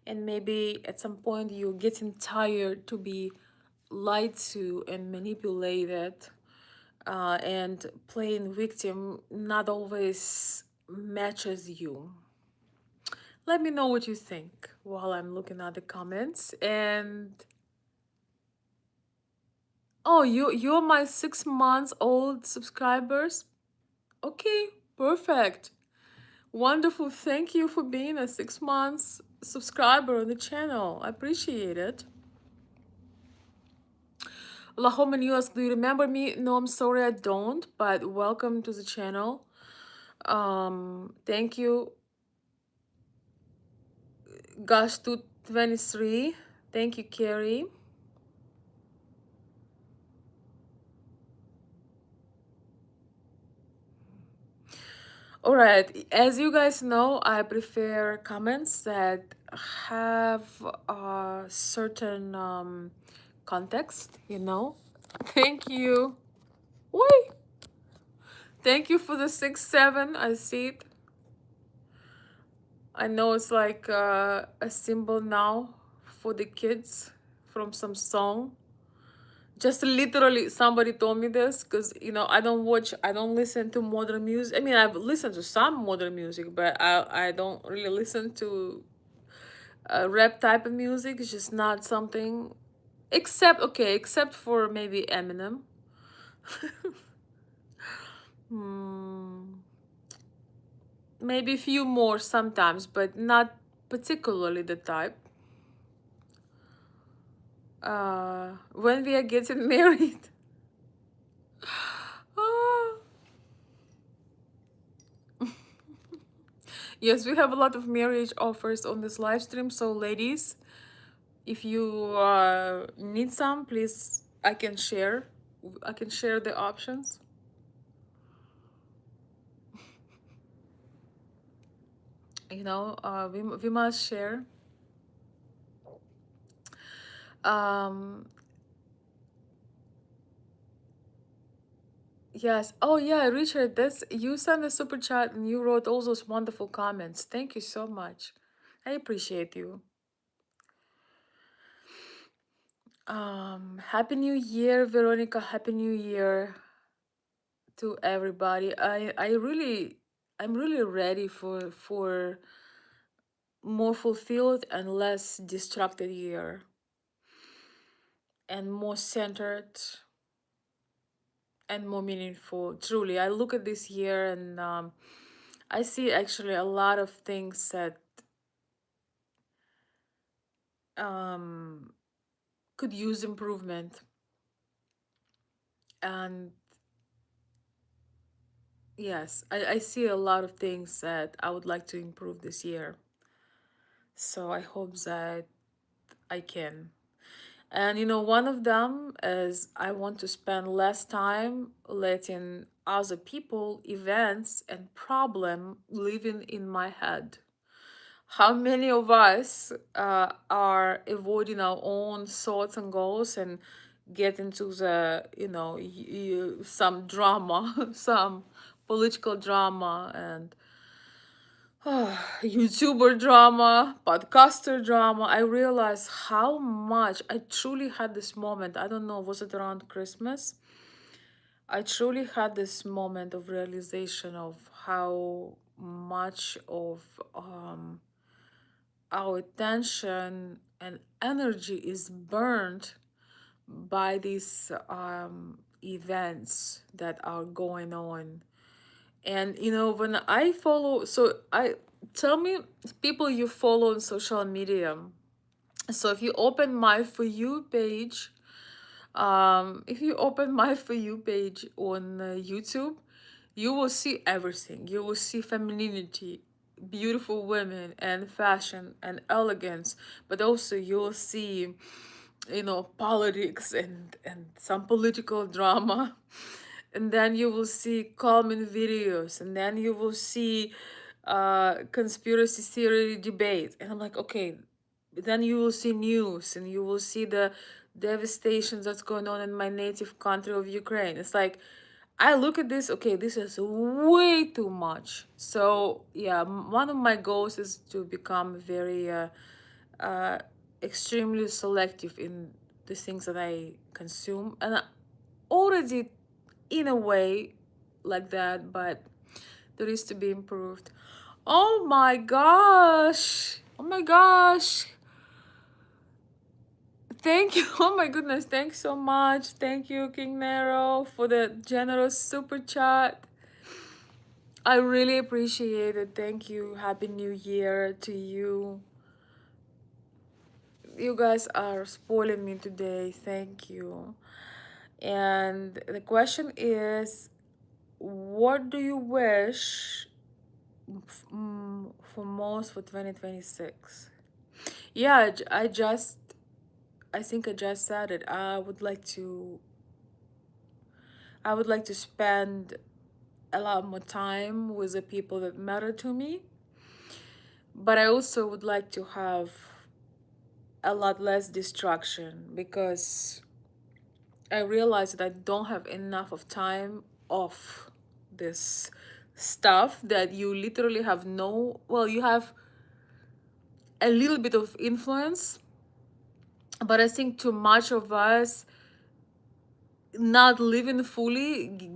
And maybe at some point you're getting tired to be lied to and manipulated, and playing victim not always matches you. Let me know what you think while I'm looking at the comments. And oh, you're my 6 months old subscribers. Okay, perfect. Wonderful. Thank you for being a 6 months subscriber on the channel. I appreciate it. Lahoman US, do you remember me? No, I'm sorry, I don't, but welcome to the channel. Thank you, Gosh 223. Thank you, Carrie. All right, as you guys know, I prefer comments that have a certain context, you know. Thank you. Wait. Thank you for the 6-7. I see it. I know it's like a symbol now for the kids from some song. Just literally, somebody told me this because, I don't listen to modern music. I mean, I've listened to some modern music, but I don't really listen to rap type of music. It's just not something, except for maybe Eminem. Hmm. Maybe a few more sometimes, but not particularly the type. When we are getting married. Ah. Yes, we have a lot of marriage offers on this live stream. So, ladies, if you need some, please, I can share. I can share the options. We must share. Um, yes. Oh yeah, Richard, this you sent a super chat and you wrote all those wonderful comments. Thank you so much. I appreciate you. Happy New Year, Veronica. Happy New Year to everybody. I'm really ready for more fulfilled and less distracted year, and more centered and more meaningful. Truly, I look at this year and I see actually a lot of things that um, could use improvement. And yes, I see a lot of things that I would like to improve this year. So I hope that I can. And one of them is I want to spend less time letting other people, events, and problem living in my head. how many of us are avoiding our own thoughts and goals and get into the, some drama, some political drama and YouTuber drama, podcaster drama. I realized how much I truly had this moment. I don't know, was it around Christmas? I truly had this moment of realization of how much of our attention and energy is burned by these events that are going on. And when I follow, so I tell me people you follow on social media. So if you open my For You page, if you open my For You page on YouTube, you will see everything. You will see femininity, beautiful women, and fashion and elegance, but also you will see, politics and some political drama. And then you will see calming videos, and then you will see conspiracy theory debate. And I'm like, okay, then you will see news and you will see the devastation that's going on in my native country of Ukraine. It's like I look at this, okay, this is way too much. So yeah, one of my goals is to become very uh, extremely selective in the things that I consume, and I already in a way like that, but there is to be improved. Oh my gosh! Oh my gosh! Thank you. Oh my goodness. Thanks so much. Thank you, King Nero, for the generous super chat. I really appreciate it. Thank you. Happy New Year to you. You guys are spoiling me today. Thank you. And the question is, what do you wish for most for 2026? Yeah, I think I just said it. I would like to spend a lot more time with the people that matter to me, but I also would like to have a lot less distraction because I realize that I don't have enough of time off this stuff that you literally have no, well, you have a little bit of influence, but I think too much of us not living fully,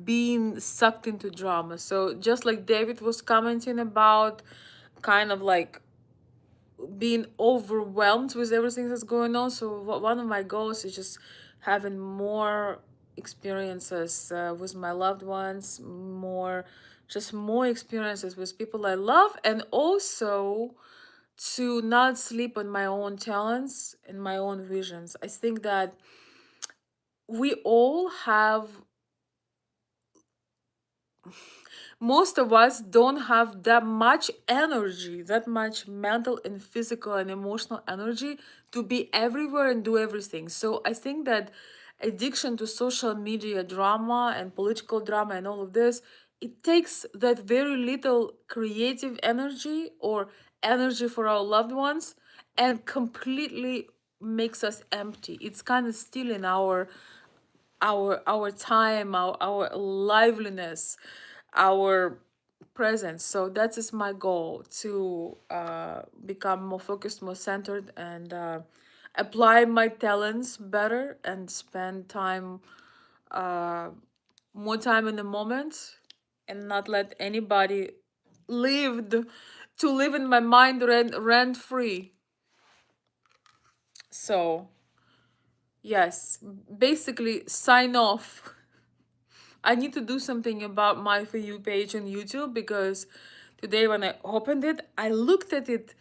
being sucked into drama. So just like David was commenting about kind of like being overwhelmed with everything that's going on. So one of my goals is just having more experiences with my loved ones, more experiences with people I love, and also to not sleep on my own talents and my own visions. I think that we all have, most of us don't have that much energy, that much mental and physical and emotional energy to be everywhere and do everything. So I think that addiction to social media drama and political drama and all of this, it takes that very little creative energy or energy for our loved ones and completely makes us empty. It's kind of stealing our time, our liveliness, our presence. So that is my goal, to become more focused, more centered, and apply my talents better and spend time, uh, more time in the moment, and not let anybody lived to live in my mind rent free. So yes, basically sign off. I need to do something about my For You page on YouTube, because today when I opened it, I looked at it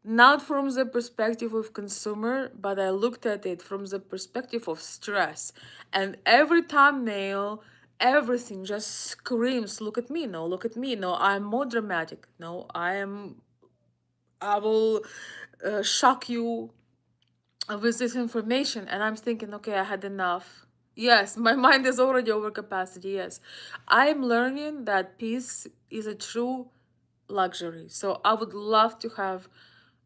not from the perspective of consumer, but I looked at it from the perspective of stress. And every thumbnail, everything just screams, look at me, no, look at me, no, I'm more dramatic, no, I will shock you with this information. And I'm thinking, okay, I had enough. Yes, my mind is already over capacity. Yes, I'm learning that peace is a true luxury. So I would love to have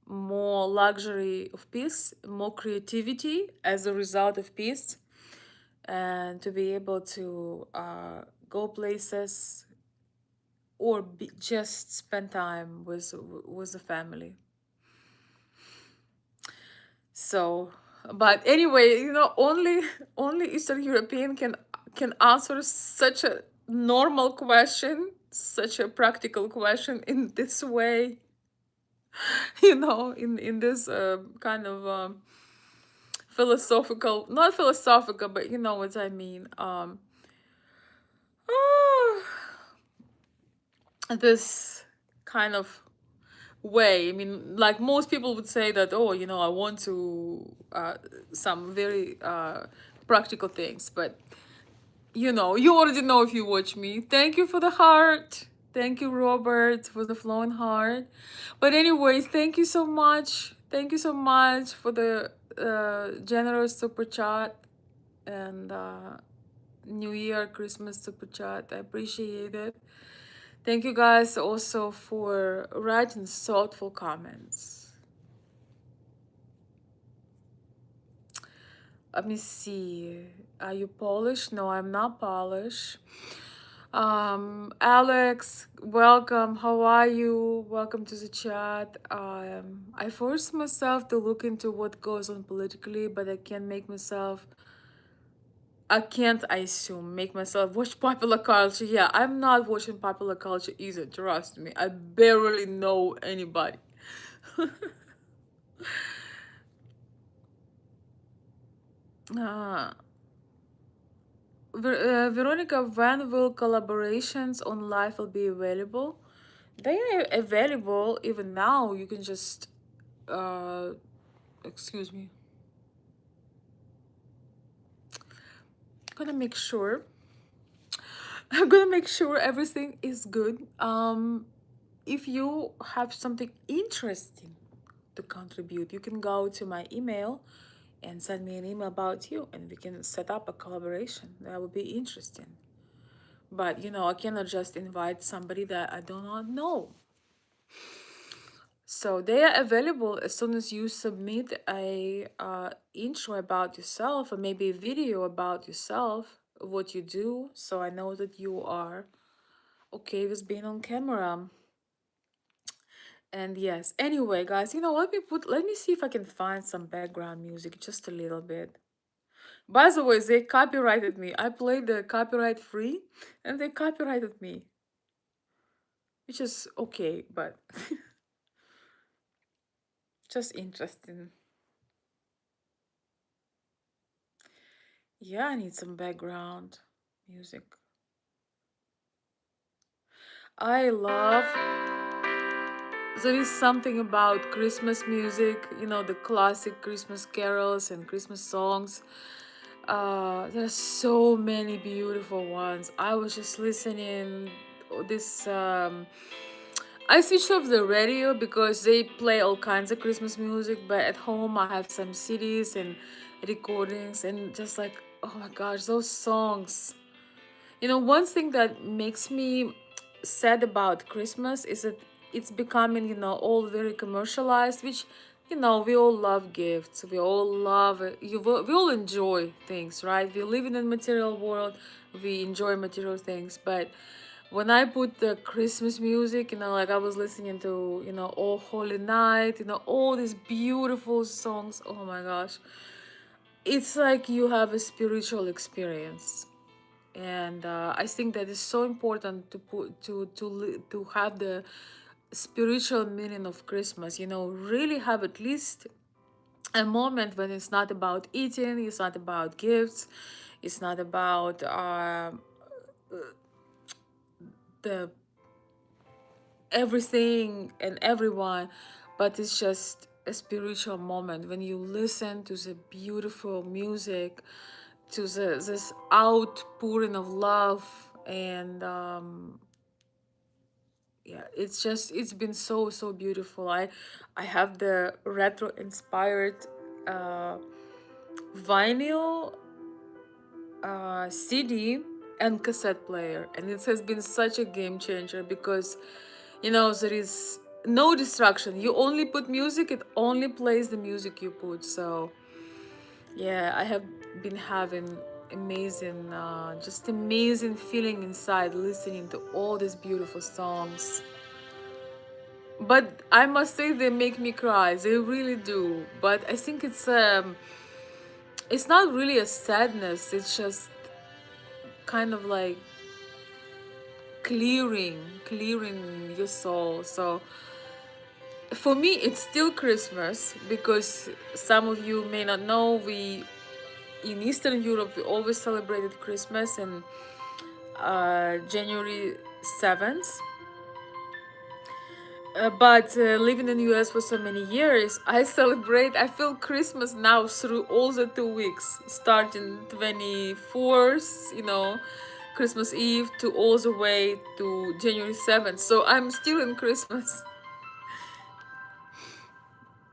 more luxury of peace, more creativity as a result of peace, and to be able to go places or just spend time with the family. So, but anyway, only only Eastern European can answer such a normal question, such a practical question in this way. In this kind of philosophical, not philosophical, but you know what I mean. This kind of way. I mean, like most people would say that, oh, I want to some very practical things, but you already know if you watch me. Thank you for the heart. Thank you, Robert, for the flowing heart. But anyways, thank you so much. Thank you so much for the generous super chat and New Year, Christmas super chat. I appreciate it. Thank you guys also for writing thoughtful comments. Let me see. Are you Polish? No, I'm not Polish. Alex, welcome. How are you? Welcome to the chat. I force myself to look into what goes on politically, but I assume, make myself watch popular culture. Yeah, I'm not watching popular culture either, trust me. I barely know anybody. uh, Veronica, when will collaborations on live will be available? They are available even now. You can just, uh, excuse me. I'm gonna make sure. I'm gonna make sure everything is good. If you have something interesting to contribute, you can go to my email and send me an email about you, and we can set up a collaboration. That would be interesting. But I cannot just invite somebody that I do not know. So they are available as soon as you submit a intro about yourself, or maybe a video about yourself, what you do, so I know that you are okay with being on camera. And yes, anyway, guys, let me see if I can find some background music, just a little bit. By the way, they copyrighted me. I played the copyright free, and they copyrighted me, which is okay, but just interesting. Yeah, I need some background music. I love. There is something about Christmas music, the classic Christmas carols and Christmas songs. There are so many beautiful ones. I was just listening this. I switched off the radio because they play all kinds of Christmas music, but at home I have some CDs and recordings, and just like, oh my gosh, those songs. One thing that makes me sad about Christmas is that it's becoming, all very commercialized, which, we all love gifts. We all love it. We all enjoy things, right? We live in a material world. We enjoy material things. But when I put the Christmas music, like I was listening to, Oh Holy Night, all these beautiful songs. Oh my gosh. It's like you have a spiritual experience, and I think that is so important to put to have the spiritual meaning of Christmas. Really have at least a moment when it's not about eating, it's not about gifts, it's not about the everything and everyone, but it's just a spiritual moment when you listen to the beautiful music, to this outpouring of love, and yeah, it's been so beautiful. I have the retro inspired uh vinyl CD and cassette player, and it has been such a game changer because There is no distraction. You only put music, it only plays the music you put. So yeah, I have been having amazing, just amazing feeling inside listening to all these beautiful songs. But I must say they make me cry. They really do. But I think it's not really a sadness. It's just kind of like clearing your soul. So for me, it's still Christmas because some of you may not know, we in Eastern Europe we always celebrated Christmas in January 7th. But living in the US for so many years, I feel Christmas now through all the 2 weeks, starting 24th, Christmas Eve, to all the way to January 7th. So I'm still in Christmas.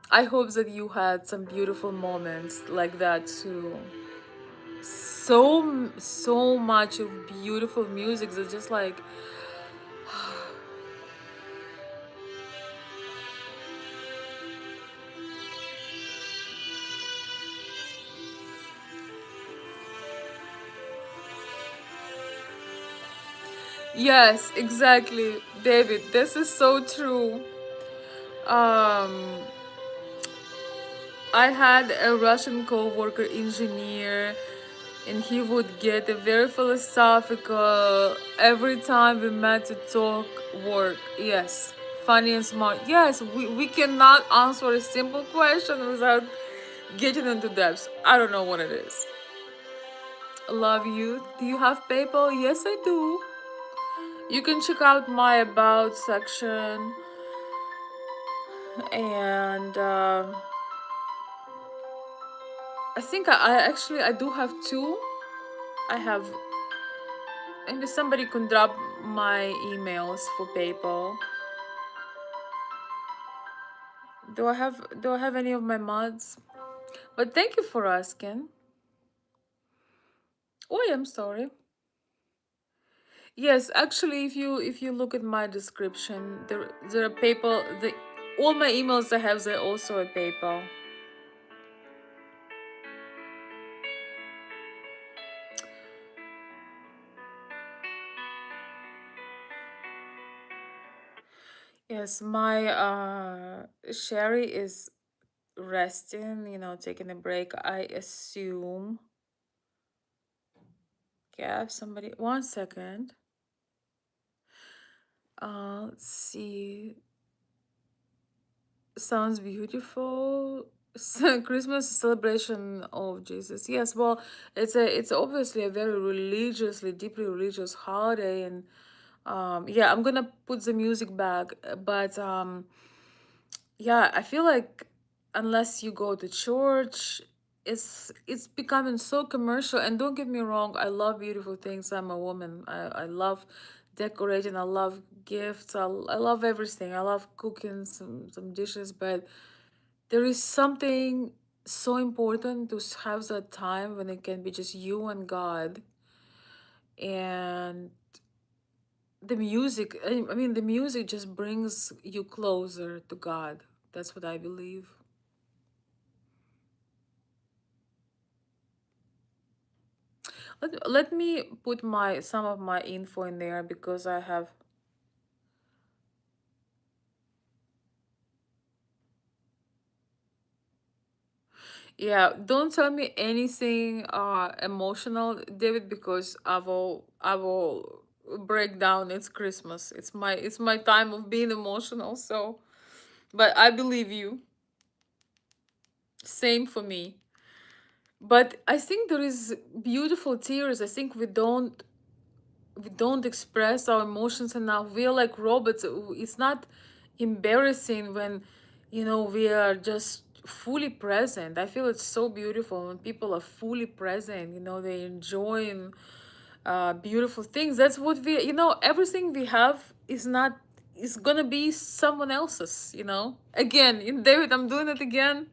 I hope that you had some beautiful moments like that too. So much of beautiful music that just like, yes, exactly, David. This is so true. Um, I had a Russian co-worker engineer, and he would get a very philosophical every time we met to talk work. Yes, funny and smart. Yes, we cannot answer a simple question without getting into depth. I don't know what it is. Love you. Do you have PayPal? Yes, I do. You can check out my about section, and I think I actually I do have two. I have, maybe somebody can drop my emails for PayPal. Do I have any of my mods? But thank you for asking. Oh, I'm sorry. Yes, actually, if you look at my description, there are PayPal. The all my emails I have, they're also a PayPal. Yes, my Sherry is resting, taking a break. I assume. Yeah, somebody. 1 second. Let's see. Sounds beautiful. Christmas celebration of Jesus. Yes, well, it's obviously a very religiously, deeply religious holiday, and yeah, I'm gonna put the music back, but yeah, I feel like unless you go to church, it's becoming so commercial. And don't get me wrong, I love beautiful things. I'm a woman. I love decorating. I love gifts. I love everything. I love cooking some dishes, but there is something so important to have that time when it can be just you and God. And the music, I mean, the music just brings you closer to God. That's what I believe. Let me put my some of my info in there because I have. Yeah, don't tell me anything emotional, David, because I will break down. It's Christmas. It's my time of being emotional. So, but I believe you. Same for me. But I think there is beautiful tears. I think we don't express our emotions enough. We are like robots. It's not embarrassing when we are just fully present. I feel it's so beautiful when people are fully present. They enjoying beautiful things. That's what everything we have is gonna be someone else's. Again, in David, I'm doing it again,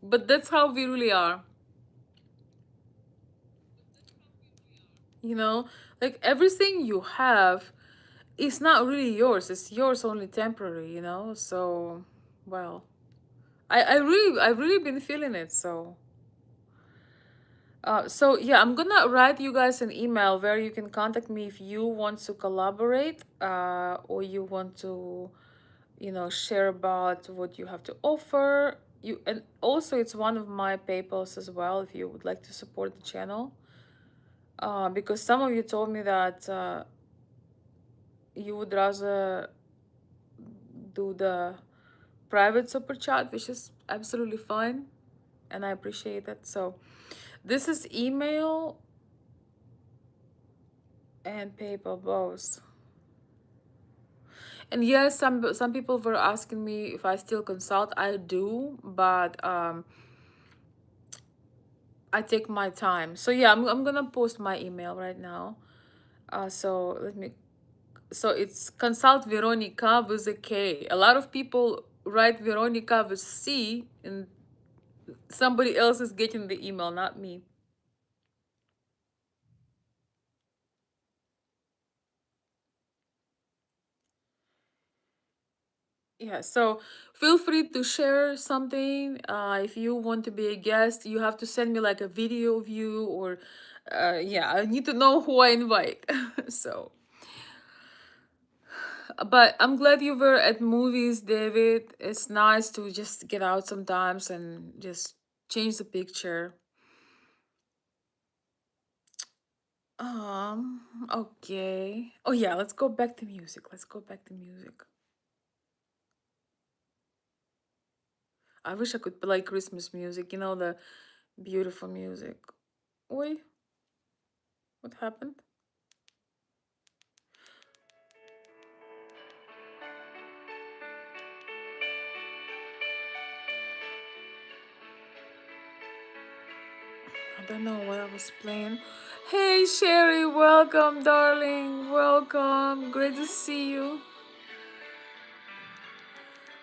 but that's how we really are. you know like everything you have, it's not really yours. It's yours only temporary, you know? So, well, I really been feeling it. So yeah, I'm gonna write you guys an email where you can contact me if you want to collaborate, or you want to, share about what you have to offer. And also it's one of my PayPals as well if you would like to support the channel. Because some of you told me that you would rather do the private super chat, which is absolutely fine, and I appreciate it. So this is email and PayPal both. And yes, some people were asking me if I still consult. I do, but I take my time. So yeah, I'm gonna post my email right now. So let me. So it's consult Veronica with a K. A lot of people write Veronica with C, and somebody else is getting the email, not me. Yeah, so feel free to share something. If you want to be a guest, you have to send me like a video of you, or yeah, I need to know who I invite. So, but I'm glad you were at movies, David. It's nice to just get out sometimes and just change the picture. Okay. Oh yeah, let's go back to music. Let's go back to music. I wish I could play Christmas music, the beautiful music. Wait, what happened? I don't know what I was playing. Hey Sherry, welcome, darling. Welcome. Great to see you.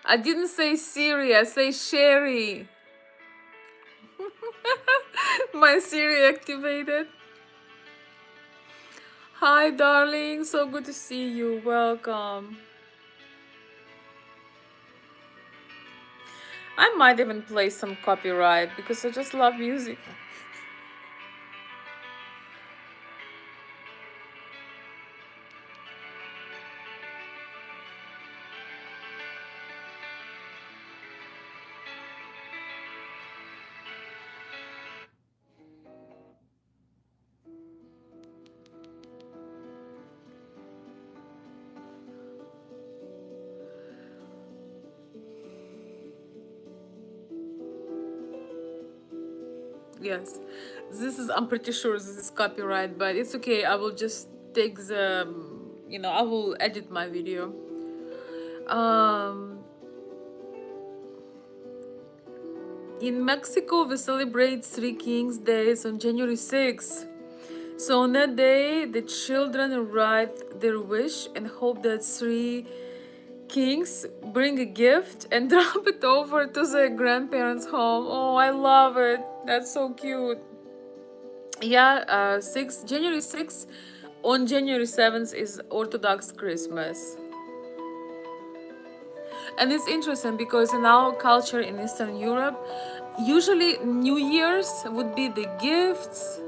I didn't say Siri, I say Sherry. My Siri activated. Hi, darling. So good to see you. Welcome. I might even play some copyright because I just love music. Yes, I'm pretty sure this is copyright, but it's okay. I will just take I will edit my video. Um, in Mexico, we celebrate Three Kings Days on January 6th. So on that day, the children write their wish and hope that three kings bring a gift and drop it over to their grandparents' home. Oh, I love it. That's so cute. Yeah, January 6th. On January 7th is Orthodox Christmas. And it's interesting because in our culture in Eastern Europe, usually New Year's would be the gifts,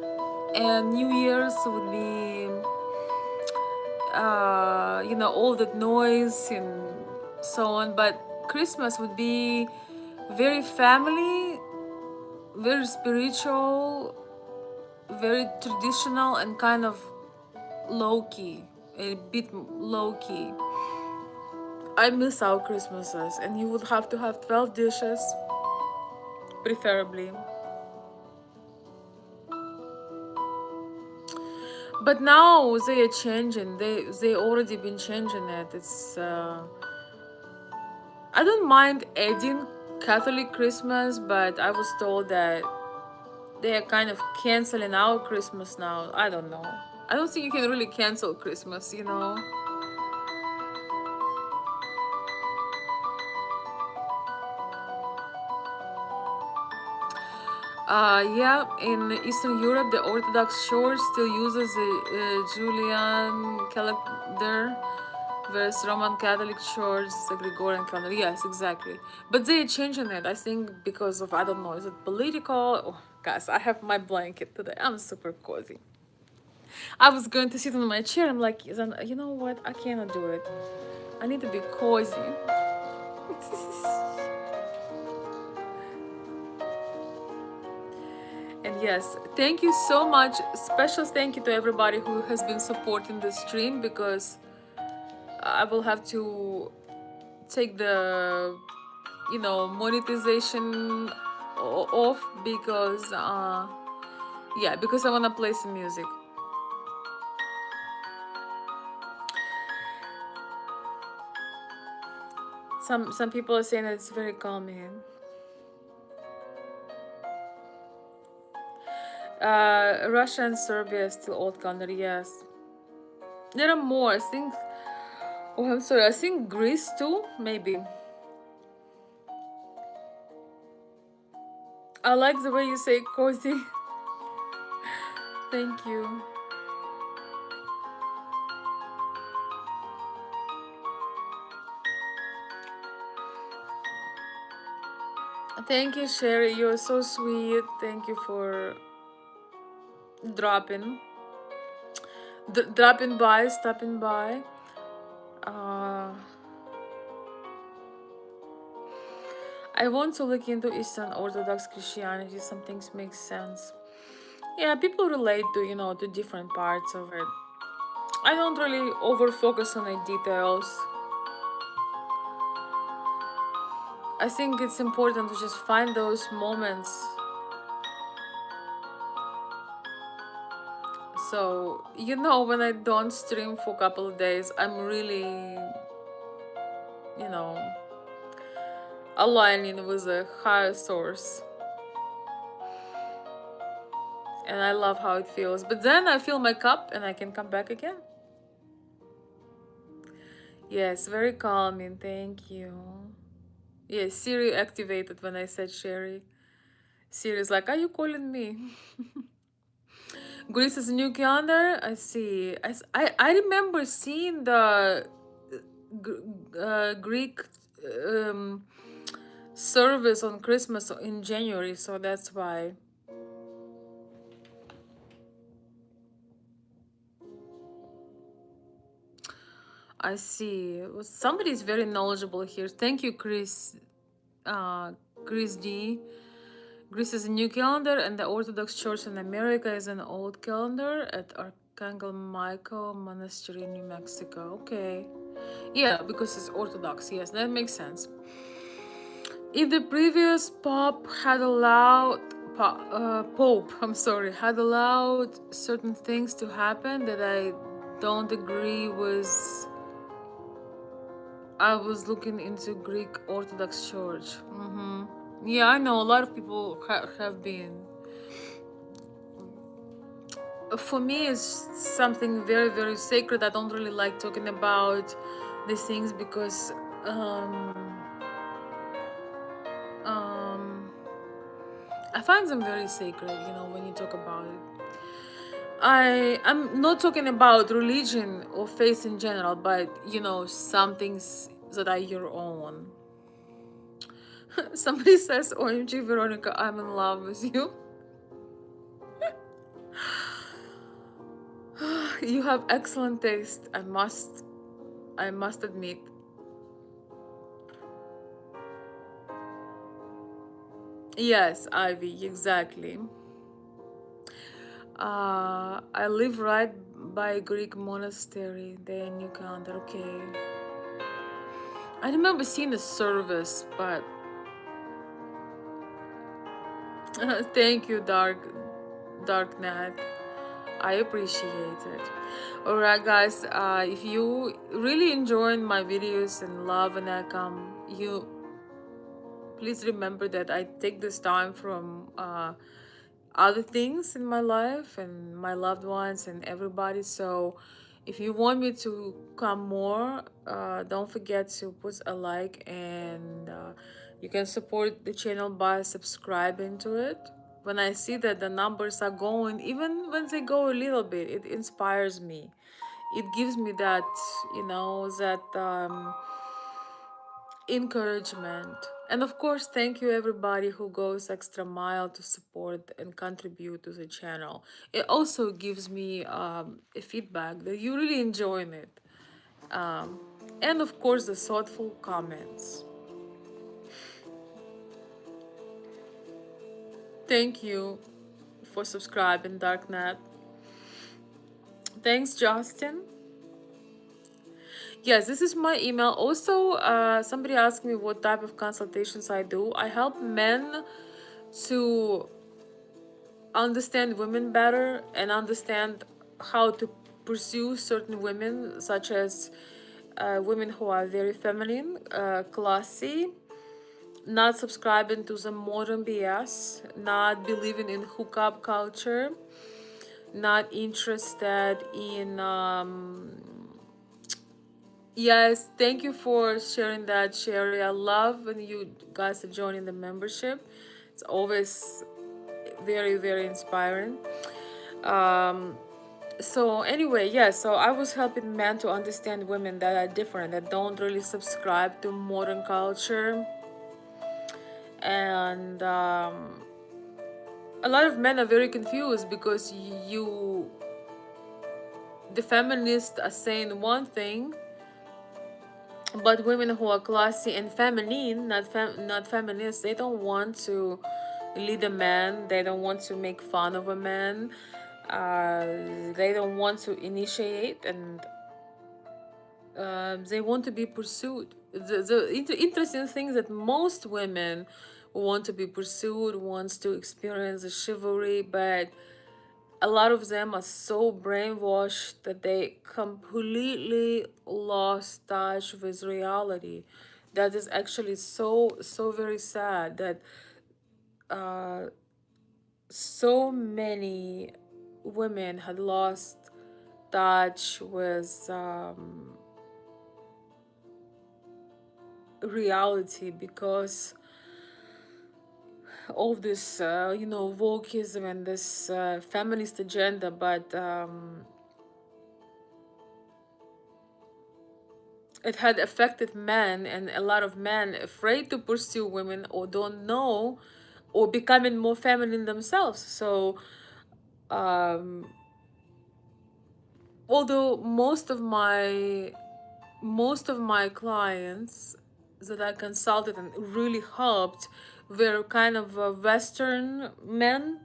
and New Year's would be, all that noise and so on. But Christmas would be very family, very spiritual, very traditional, and kind of low key, a bit low key. I miss our Christmases, and you would have to have 12 dishes, preferably. But now they are changing. They already been changing it. I don't mind adding Catholic Christmas, but I was told that they are kind of canceling our Christmas now. I don't know. I don't think you can really cancel Christmas. Yeah, in Eastern Europe, the Orthodox Church still uses the Julian calendar. versus Roman Catholic Church, the Gregorian calendar. Yes, exactly. But they're changing it, I think, because of, I don't know, is it political? Oh, guys, I have my blanket today. I'm super cozy. I was going to sit on my chair. I'm like, you know what? I cannot do it. I need to be cozy. And yes, thank you so much. Special thank you to everybody who has been supporting the stream, because I will have to take the monetization off, because yeah, because I want to play some music. Some people are saying that it's very calming. Russia and Serbia is still old calendar. Yes, there are more, I think. Oh, I'm sorry, I think Greece too, maybe. I like the way you say cozy. Thank you. Thank you, Sherry. You're so sweet. Thank you for dropping, dropping by, stopping by. Uh, I want to look into Eastern Orthodox Christianity. Some things make sense. Yeah, people relate to to different parts of it. I don't really over focus on the details. I think it's important to just find those moments. So, when I don't stream for a couple of days, I'm really, you know, aligning with a higher source. And I love how it feels. But then I fill my cup and I can come back again. Yes, very calming. Thank you. Yes, Siri activated when I said Sherry. Siri's like, are you calling me? Greece is a new calendar. I see. I remember seeing the Greek um, service on Christmas in January, so that's why. I see. Well, somebody's very knowledgeable here. Thank you, Chris. Chris D. Greece is a new calendar, and the Orthodox Church in America is an old calendar at Archangel Michael Monastery in New Mexico. Okay. Yeah, because it's Orthodox. Yes, that makes sense. If the previous Pope had allowed Pope, I'm sorry, had allowed certain things to happen that I don't agree with. I was looking into Greek Orthodox Church. Yeah, I know a lot of people have been. For me, it's something very, very sacred. I don't really like talking about these things because I find them very sacred, when you talk about it. I'm not talking about religion or faith in general, but some things that are your own. Somebody says, OMG, Veronica, I'm in love with you. You have excellent taste, I must admit. Yes, Ivy, exactly. I live right by a Greek monastery, the new calendar. Okay. I remember seeing the service, but thank you, Dark Nat. I appreciate it. Alright, guys. If you really enjoying my videos and love and I come, you please remember that I take this time from other things in my life and my loved ones and everybody. So if you want me to come more, don't forget to put a like, and you can support the channel by subscribing to it. When I see that the numbers are going, even when they go a little bit, it inspires me. it gives me that, that encouragement. And of course, thank you everybody who goes extra mile to support and contribute to the channel. It also gives me a feedback that you really enjoying it. Um, and of course, the thoughtful comments. Thank you for subscribing, Darknet. Thanks, Justin. Yes, this is my email. Also, somebody asked me what type of consultations I do. I help men to understand women better and understand how to pursue certain women, such as women who are very feminine, classy, not subscribing to the modern BS, not believing in hookup culture, not interested in. Yes, thank you for sharing that, Sherry. I love when you guys are joining the membership. It's always very, very inspiring. Um, so anyway, yeah, so I was helping men to understand women that are different, that don't really subscribe to modern culture. And a lot of men are very confused because the feminists are saying one thing, but women who are classy and feminine, not feminists, they don't want to lead a man. They don't want to make fun of a man. They don't want to initiate, and they want to be pursued. The interesting thing is that most women want to be pursued, wants to experience the chivalry, but a lot of them are so brainwashed that they completely lost touch with reality. That is actually so very sad that uh, so many women had lost touch with reality because of this wokeism and this feminist agenda. But it had affected men, and a lot of men afraid to pursue women or don't know or becoming more feminine themselves. So although most of my clients that I consulted and really helped were kind of Western men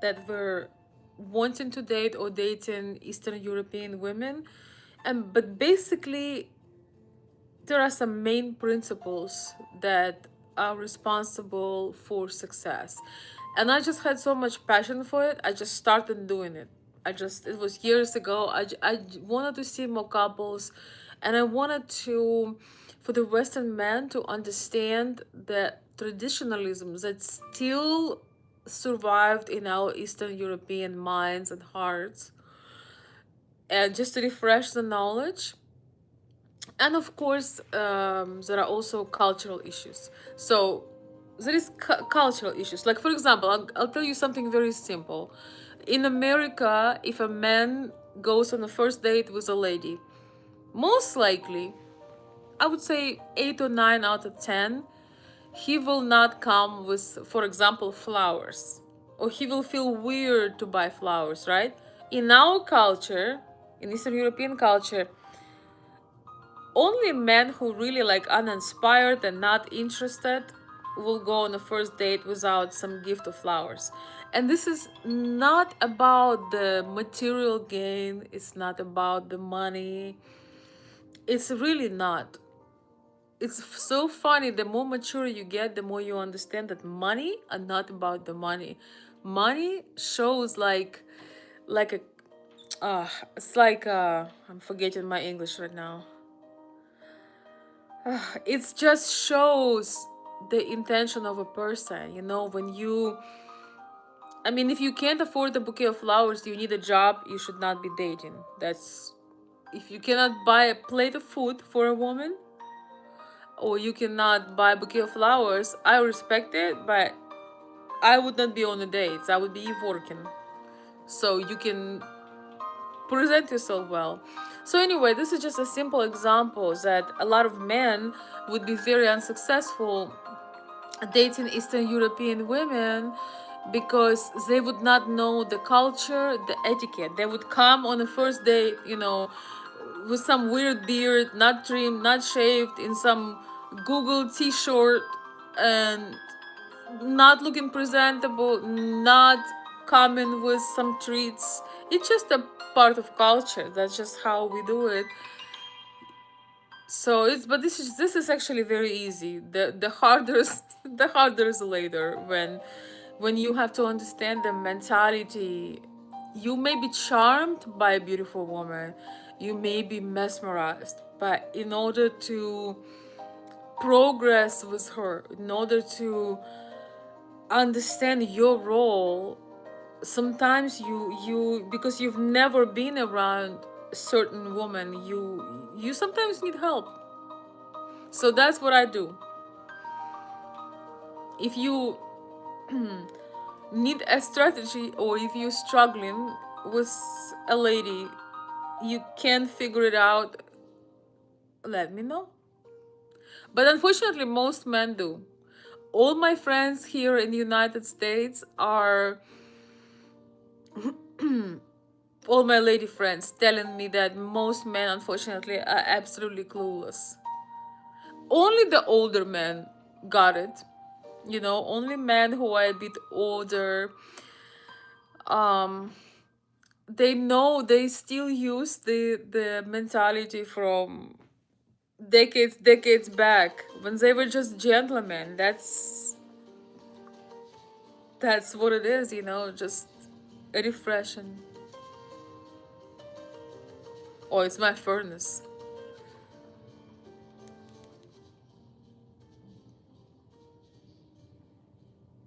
that were wanting to date or dating Eastern European women, and but basically there are some main principles that are responsible for success. And I just had so much passion for it. I just started doing it. It was years ago. I wanted to see more couples, and I wanted for the Western man to understand the traditionalism that still survived in our Eastern European minds and hearts, and just to refresh the knowledge. And of course, there are also cultural issues. So there is cultural issues. Like, for example, I'll tell you something very simple. In America, if a man goes on a first date with a lady, most likely, I would say 8 or 9 out of 10, he will not come with, for example, flowers, or he will feel weird to buy flowers, right? In our culture, in Eastern European culture, only men who really like uninspired and not interested will go on a first date without some gift of flowers. And this is not about the material gain, it's not about the money. It's really not. It's so funny. The more mature you get, the more you understand that money are not about the money. Money shows like a it's like I'm forgetting my English right now. It just shows the intention of a person, when I mean, if you can't afford a bouquet of flowers, you need a job, you should not be dating. That's If you cannot buy a plate of food for a woman, or you cannot buy a bouquet of flowers, I respect it, but I would not be on the dates. I would be working. So you can present yourself well. So anyway, this is just a simple example that a lot of men would be very unsuccessful dating Eastern European women because they would not know the culture, the etiquette. They would come on the first date, with some weird beard, not trimmed, not shaved, in some Google t-shirt, and not looking presentable, not coming with some treats. It's just a part of culture. That's just how we do it. So it's, but this is actually very easy. The harder is the harder is later, when you have to understand the mentality. You may be charmed by a beautiful woman, you may be mesmerized, but in order to progress with her, in order to understand your role, sometimes you because you've never been around a certain woman, you sometimes need help. So that's what I do. If you need a strategy, or if you're struggling with a lady, you can't figure it out, let me know. But unfortunately, most men do. All my friends here in the United States are, all my lady friends telling me that most men, unfortunately, are absolutely clueless. Only the older men got it. Only men who are a bit older, um, they know, they still use the mentality from decades back, when they were just gentlemen. That's what it is, just refreshing. Oh, it's my furnace.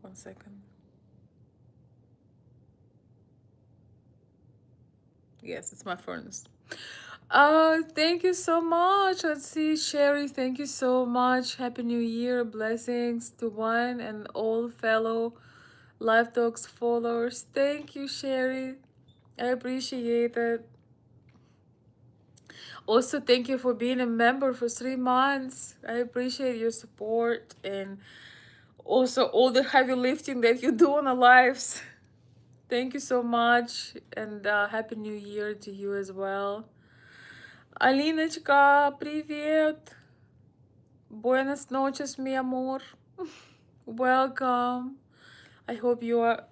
One second. Yes, it's my furnace. Thank you so much. Let's see, Sherry, thank you so much. Happy New Year. Blessings to one and all fellow Live Talks followers. Thank you, Sherry. I appreciate it. Also, thank you for being a member for 3 months. I appreciate your support, and also all the heavy lifting that you do on our lives. Thank you so much, and Happy New Year to you as well. Alinочка, привет. Buenas noches, mi amor. Welcome. I hope you are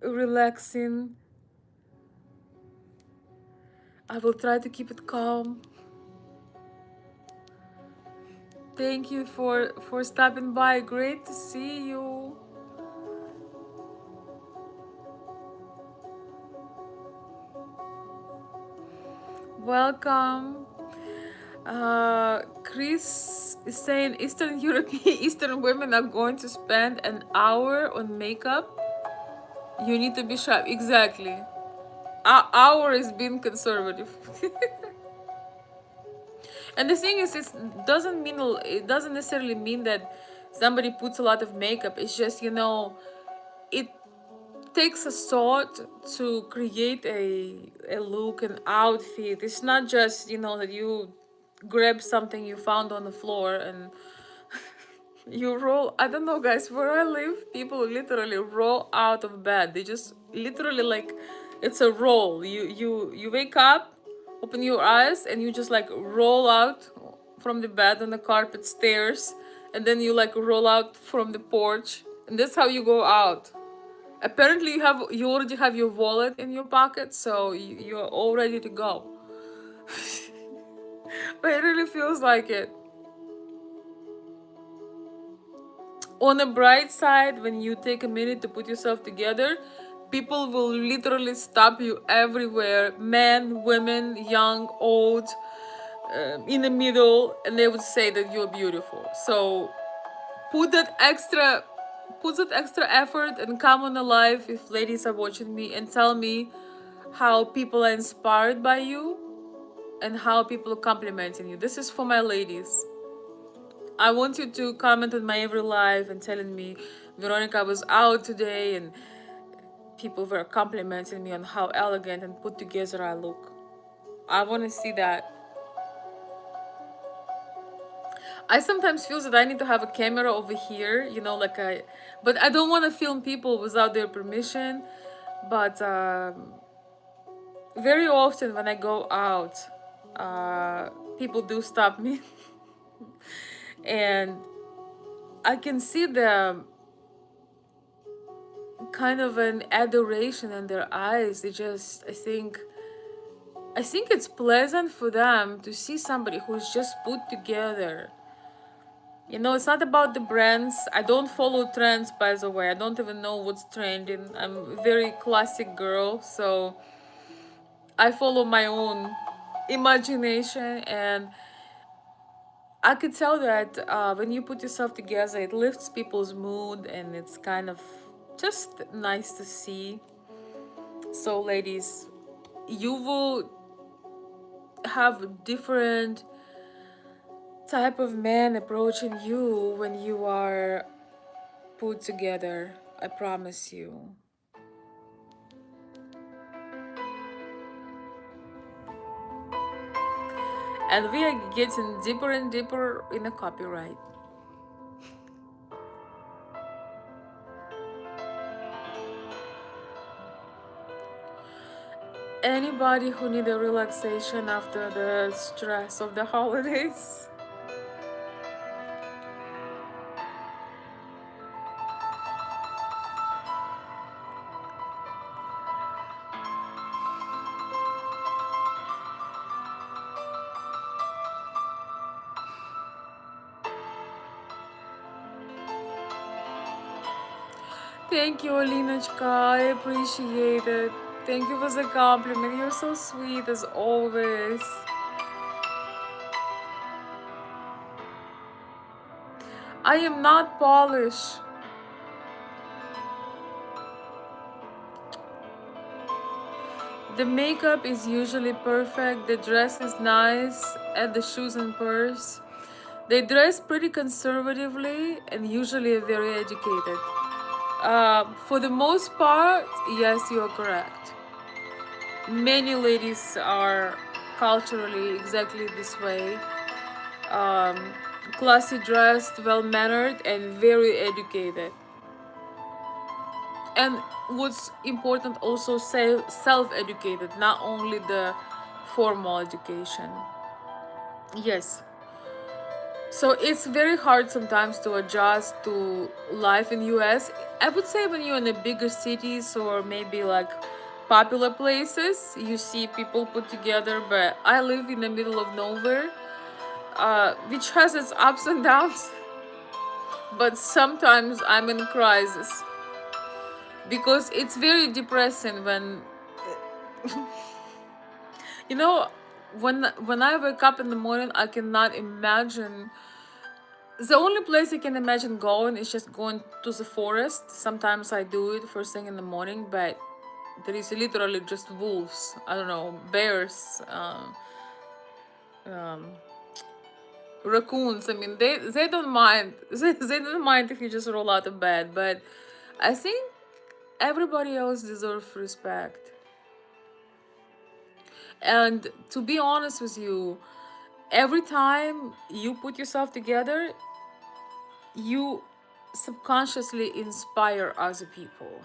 relaxing. I will try to keep it calm. Thank you for stopping by. Great to see you. Welcome. Chris is saying Eastern European Eastern women are going to spend an hour on makeup. You need to be sharp. Exactly. Hour is being conservative. And the thing is, it doesn't necessarily mean that somebody puts a lot of makeup. It's just, it takes a thought to create a look, an outfit. It's not just, that you grab something you found on the floor and you roll. I don't know, guys, where I live, people literally roll out of bed. They just literally, like, it's a roll. You wake up, open your eyes, and you just like roll out from the bed on the carpet stairs, and then you like roll out from the porch, and that's how you go out. Apparently you already have your wallet in your pocket, so you're all ready to go. But it really feels like it. On the bright side, when you take a minute to put yourself together, people will literally stop you everywhere, men, women, young, old, in the middle, and they would say that you're beautiful. So put that extra effort and come on alive if ladies are watching me, and tell me how people are inspired by you and how people are complimenting you. This is for my ladies. I want you to comment on my every live and telling me, Veronica, I was out today and people were complimenting me on how elegant and put together I look. I want to see that. I sometimes feel that I need to have a camera over here, like but I don't want to film people without their permission. But very often when I go out, people do stop me, and I can see the kind of an adoration in their eyes. I think it's pleasant for them to see somebody who's just put together. It's not about the brands. I don't follow trends, by the way. I don't even know what's trending. I'm a very classic girl, so I follow my own imagination, and I could tell that when you put yourself together, it lifts people's mood, and it's kind of just nice to see. So, ladies, you will have different type of man approaching you when you are put together. I promise you. And we are getting deeper and deeper in the copyright. Anybody who need a relaxation after the stress of the holidays? Thank you, Alinachka. I appreciate it. Thank you for the compliment. You're so sweet as always. I am not Polish. The makeup is usually perfect, the dress is nice, and the shoes and purse. They dress pretty conservatively and usually are very educated. For the most part, yes, you're correct. Many ladies are culturally exactly this way. Um, Classy dressed, well mannered, and very educated. And what's important, also self educated, not only the formal education. Yes. So it's very hard sometimes to adjust to life in US. I would say when you're in the bigger cities or maybe like popular places, you see people put together, but I live in the middle of nowhere, which has its ups and downs. But sometimes I'm in crisis because it's very depressing when you know when I wake up in the morning, I cannot imagine. The only place I can imagine going is just going to the forest. Sometimes I do it first thing in the morning, but there is literally just wolves. I don't know, bears, um, raccoons. I mean, they don't mind. They don't mind if you just roll out of bed. But I think everybody else deserves respect. And to be honest with you, every time you put yourself together, you subconsciously inspire other people,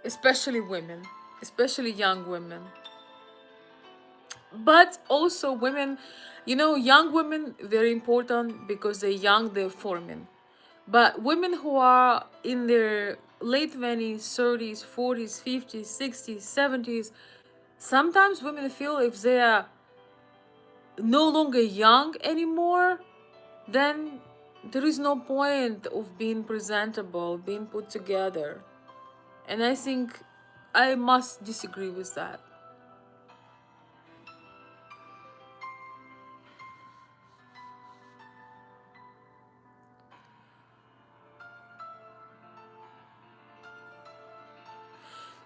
especially women, especially young women. But also women, young women, very important because they're young, they're forming. But women who are in their late 20s, 30s, 40s, 50s, 60s, 70s, sometimes women feel if they are no longer young anymore, then there is no point of being presentable, being put together. And I think I must disagree with that.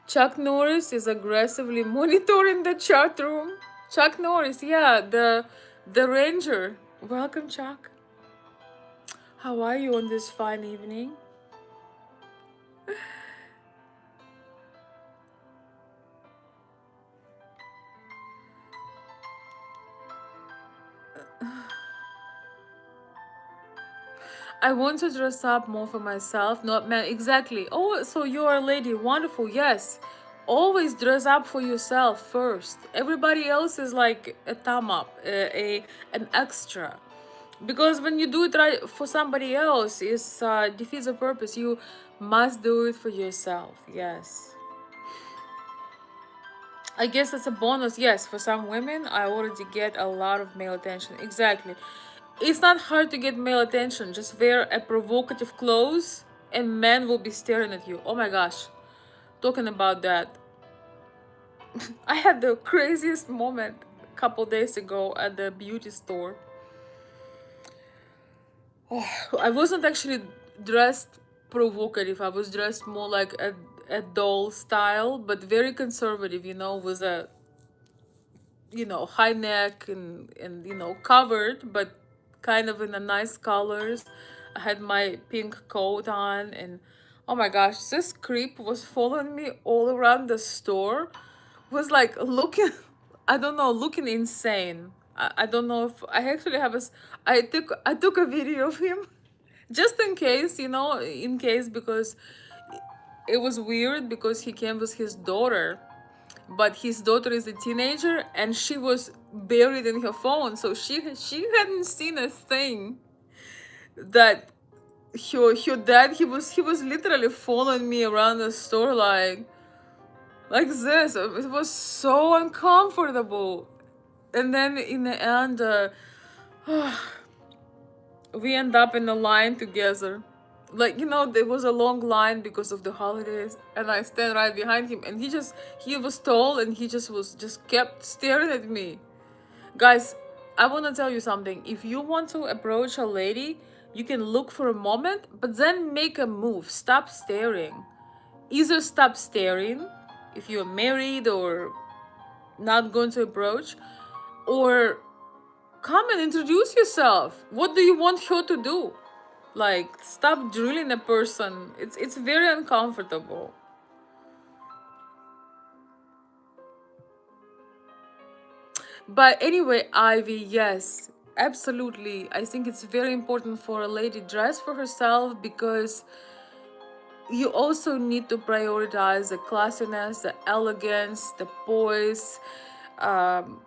Chuck Norris is aggressively monitoring the chat room. Chuck Norris, yeah, the ranger. Welcome, Chuck. How are you on this fine evening? I want to dress up more for myself, not man. Exactly. Oh, so you're a lady. Wonderful. Yes. Always dress up for yourself first. Everybody else is like a thumb up, an extra. Because when you do it right for somebody else, it defeats the purpose. You must do it for yourself. Yes. I guess it's a bonus. Yes, for some women, I already get a lot of male attention. Exactly. It's not hard to get male attention. Just wear a provocative clothes and men will be staring at you. Oh my gosh. Talking about that. I had the craziest moment a couple days ago at the beauty store. Oh, I wasn't actually dressed provocative. I was dressed more like a doll style, but very conservative, with a high neck and covered, but kind of in a nice colors. I had my pink coat on, and oh my gosh, this creep was following me all around the store. Was like looking I don't know, looking insane. I don't know if I actually have I took a video of him just in case, in case, because it was weird because he came with his daughter, but his daughter is a teenager and she was buried in her phone, so she hadn't seen a thing that her dad, he was literally following me around the store like this. It was so uncomfortable. And then in the end, we end up in a line together. Like, there was a long line because of the holidays, and I stand right behind him, and he was tall, and he just kept staring at me. Guys, I want to tell you something. If you want to approach a lady, you can look for a moment, but then make a move. Stop staring. Either stop staring if you're married or not going to approach, or come and introduce yourself. What do you want her to do? Like, stop drilling a person. It's very uncomfortable. But anyway, Ivy, yes, absolutely. I think it's very important for a lady dress for herself, because you also need to prioritize the classiness, the elegance, the poise. Um,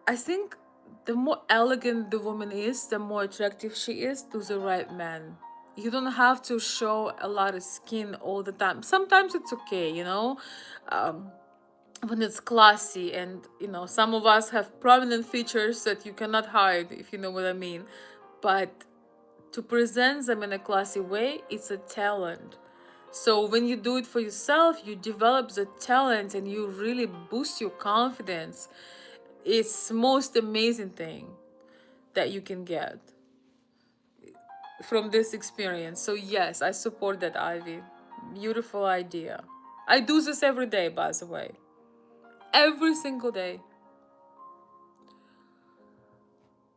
I think the more elegant the woman is, the more attractive she is to the right man. You don't have to show a lot of skin all the time. Sometimes it's okay, um, when it's classy, and some of us have prominent features that you cannot hide, if you know what I mean. But to present them in a classy way, it's a talent. So when you do it for yourself, you develop the talent and you really boost your confidence. It's the most amazing thing that you can get from this experience. So yes, I support that, Ivy. Beautiful idea. I do this every day, by the way. Every single day.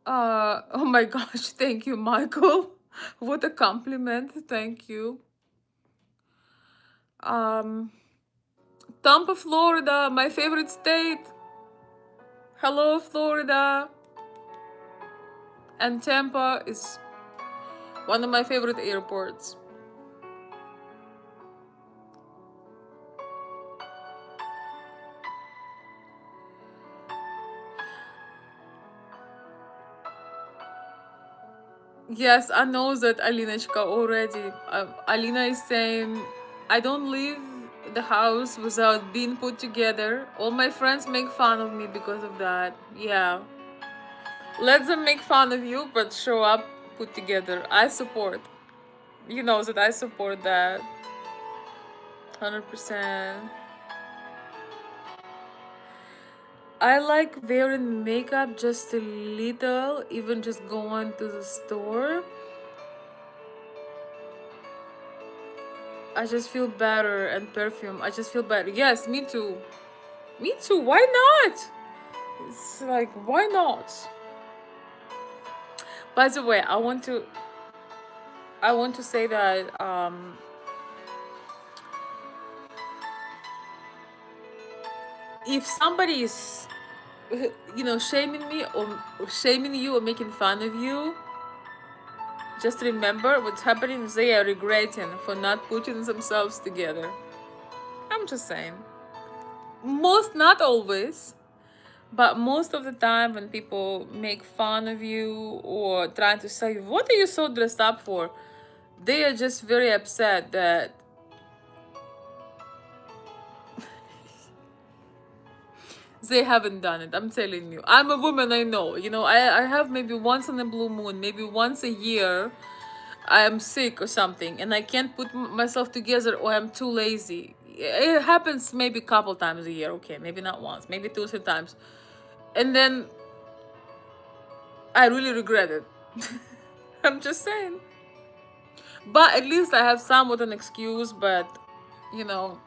Oh my gosh, thank you, Michael. What a compliment. Thank you. Um, Tampa, Florida, my favorite state. Hello, Florida. And Tampa is one of my favorite airports. Yes, I know that, Alinachka, already. Alina is saying, I don't leave the house without being put together. All my friends make fun of me because of that. Yeah. Let them make fun of you, but show up put together. I support. You know that I support that. 100%. I like wearing makeup just a little, even just going to the store. I just feel better, and perfume. I just feel better. Yes, me too. Me too. Why not? It's like, why not? By the way, I want to say that if somebody is shaming me or shaming you or making fun of you, just remember what's happening. They are regretting for not putting themselves together. I'm just saying. Most, not always, but most of the time when people make fun of you or trying to say, what are you so dressed up for? They are just very upset that they haven't done it. I'm telling you. I'm a woman, I know. I have maybe once in a blue moon, maybe once a year, I am sick or something and I can't put myself together or I'm too lazy. It happens maybe a couple times a year, okay, maybe not once, maybe 2 or 3 times. And then I really regret it. I'm just saying. But at least I have somewhat an excuse, but you know,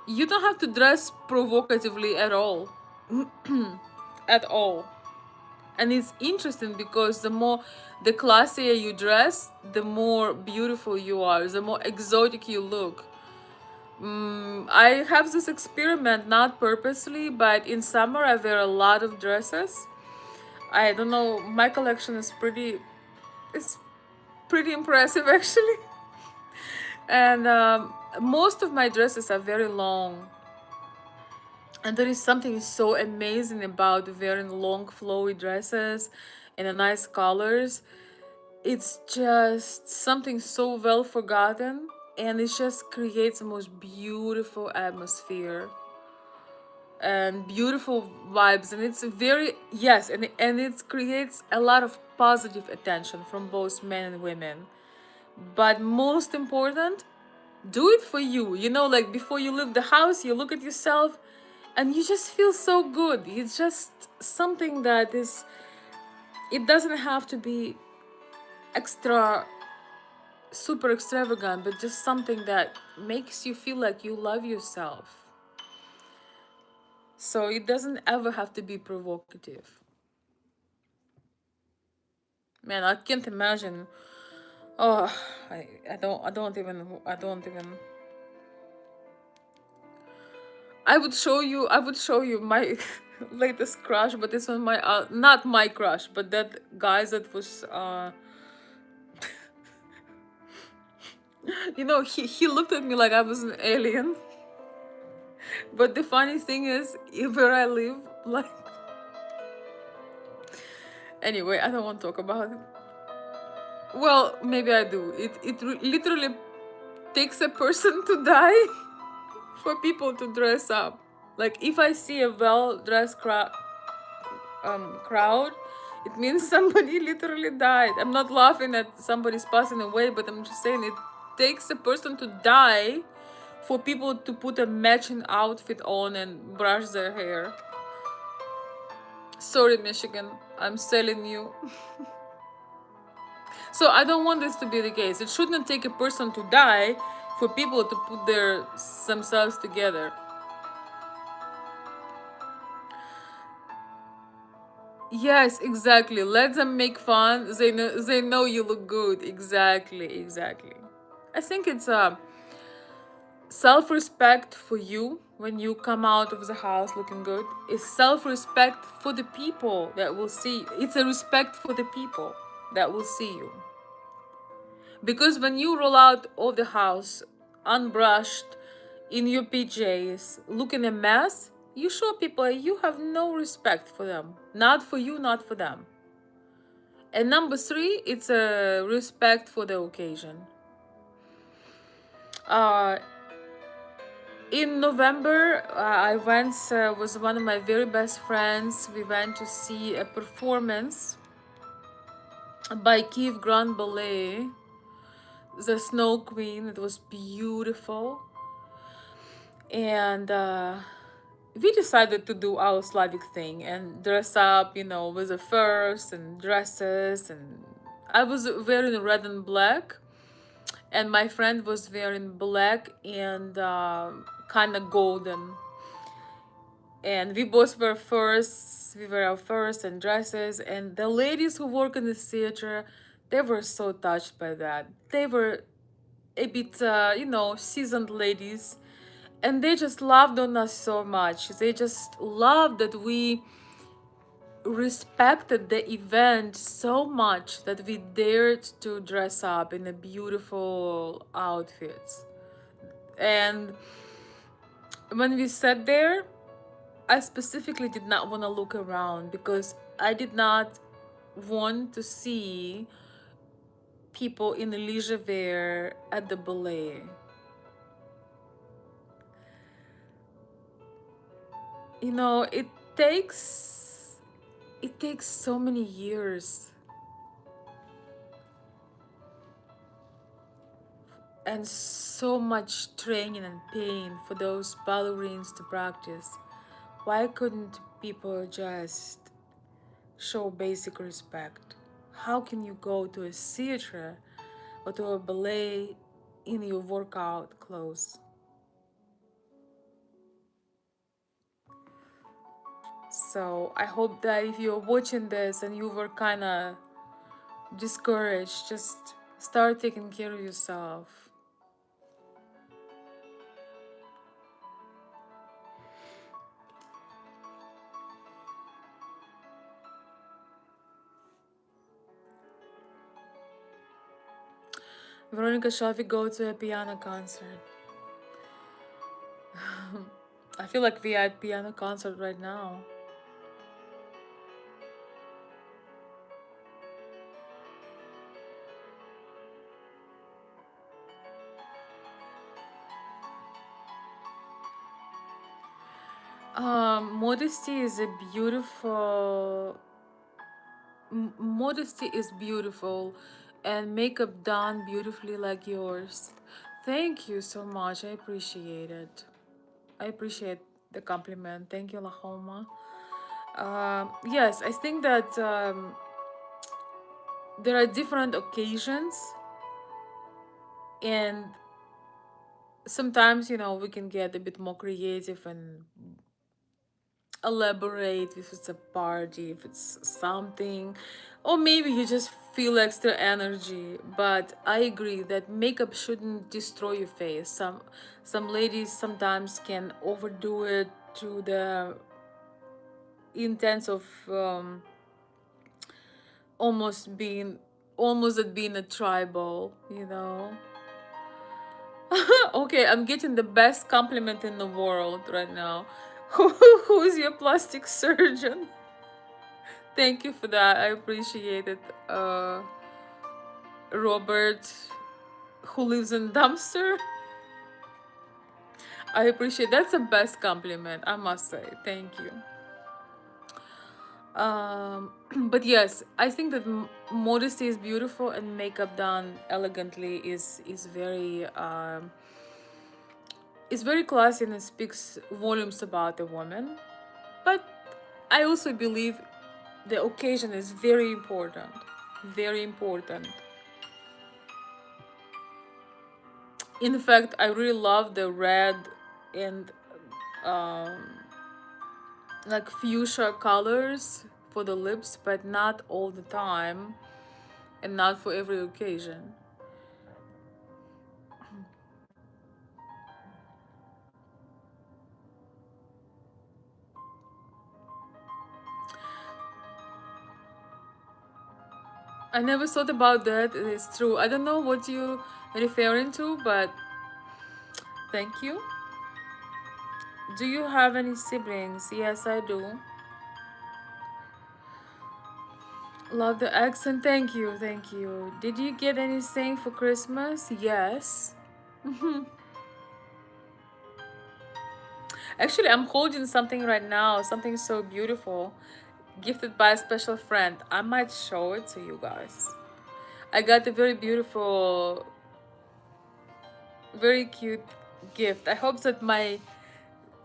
you don't have to dress provocatively at all. At all. And it's interesting because the classier you dress, the more beautiful you are, the more exotic you look. I have this experiment, not purposely, but in summer I wear a lot of dresses. I don't know, my collection is it's pretty impressive actually. And most of my dresses are very long. And there is something so amazing about wearing long flowy dresses in a nice colors. It's just something so well forgotten, and it just creates the most beautiful atmosphere and beautiful vibes, and it's very, yes, and it creates a lot of positive attention from both men and women. But most important, do it for you. Like before you leave the house, you look at yourself and you just feel so good. It's just something that is, it doesn't have to be extra super extravagant, but just something that makes you feel like you love yourself. So it doesn't ever have to be provocative. Man, I can't imagine. Oh, I don't even. I would show you my latest crush, but this was my not my crush, but that guy that was he looked at me like I was an alien. But the funny thing is, where I live, like, anyway, I don't want to talk about it. Well, maybe I do. It literally takes a person to die for people to dress up. Like if I see a well-dressed crowd, it means somebody literally died. I'm not laughing at somebody's passing away, but I'm just saying it takes a person to die for people to put a matching outfit on and brush their hair. Sorry, Michigan, I'm selling you. So I don't want this to be the case. It shouldn't take a person to die for people to put themselves together. Yes, exactly. Let them make fun. They know you look good. Exactly. I think it's a self-respect for you when you come out of the house looking good. It's self-respect for the people that will see. It's a respect for the people that will see you. Because when you roll out of the house unbrushed in your PJs, looking a mess, you show people you have no respect for them. Not for you, not for them. And number three, it's a respect for the occasion. Uh, in November, I went with one of my very best friends. We went to see a performance by Kiev Grand Ballet, the Snow Queen. It was beautiful. And we decided to do our Slavic thing and dress up, with the furs and dresses. And I was wearing red and black, and my friend was wearing black and kind of golden. And we both were furs. We were our furs and dresses. And the ladies who work in the theater, they were so touched by that. They were a bit, seasoned ladies, And they just loved on us so much. They just loved that we respected the event so much that we dared to dress up in a beautiful outfits. And when we sat there, I specifically did not want to look around because I did not want to see people in leisure wear at the ballet. You know, it takes so many years and so much training and pain for those ballerines to practice. Why couldn't people just show basic respect? How can you go to a theater or to a ballet in your workout clothes? So I hope that if you're watching this and you were kind of discouraged, just start taking care of yourself. Veronica, shall we go to a piano concert? I feel like we are at piano concert right now. Modesty is a beautiful. Modesty is beautiful, and makeup done beautifully like yours. Thank you so much. I appreciate it. I appreciate the compliment. Thank you, Lahoma. Yes, I think that there are different occasions, and sometimes, you know, we can get a bit more creative and elaborate if it's a party, if it's something, or maybe you just feel extra energy. But I agree that makeup shouldn't destroy your face. Some ladies sometimes can overdo it to the intense of almost being almost at being a tribal, you know. Okay, I'm getting the best compliment in the world right now. Who's your plastic surgeon? Thank you for that. I appreciate it. Robert, who lives in dumpster. I appreciate that's the best compliment, I must say. Thank you. But yes, I think that modesty is beautiful and makeup done elegantly is very classy and it speaks volumes about a woman. But I also believe the occasion is very important. Very important. In fact, I really love the red and um, like fuchsia colors for the lips, but not all the time and not for every occasion. I never thought about that. It's true. I don't know what you're referring to, but thank you. Do you have any siblings? Yes, I do. Love the accent. Thank you. Thank you. Did you get anything for Christmas? Yes. Actually, I'm holding something right now, something so beautiful, gifted by a special friend. I might show it to you guys. I got a very beautiful, very cute gift. I hope that my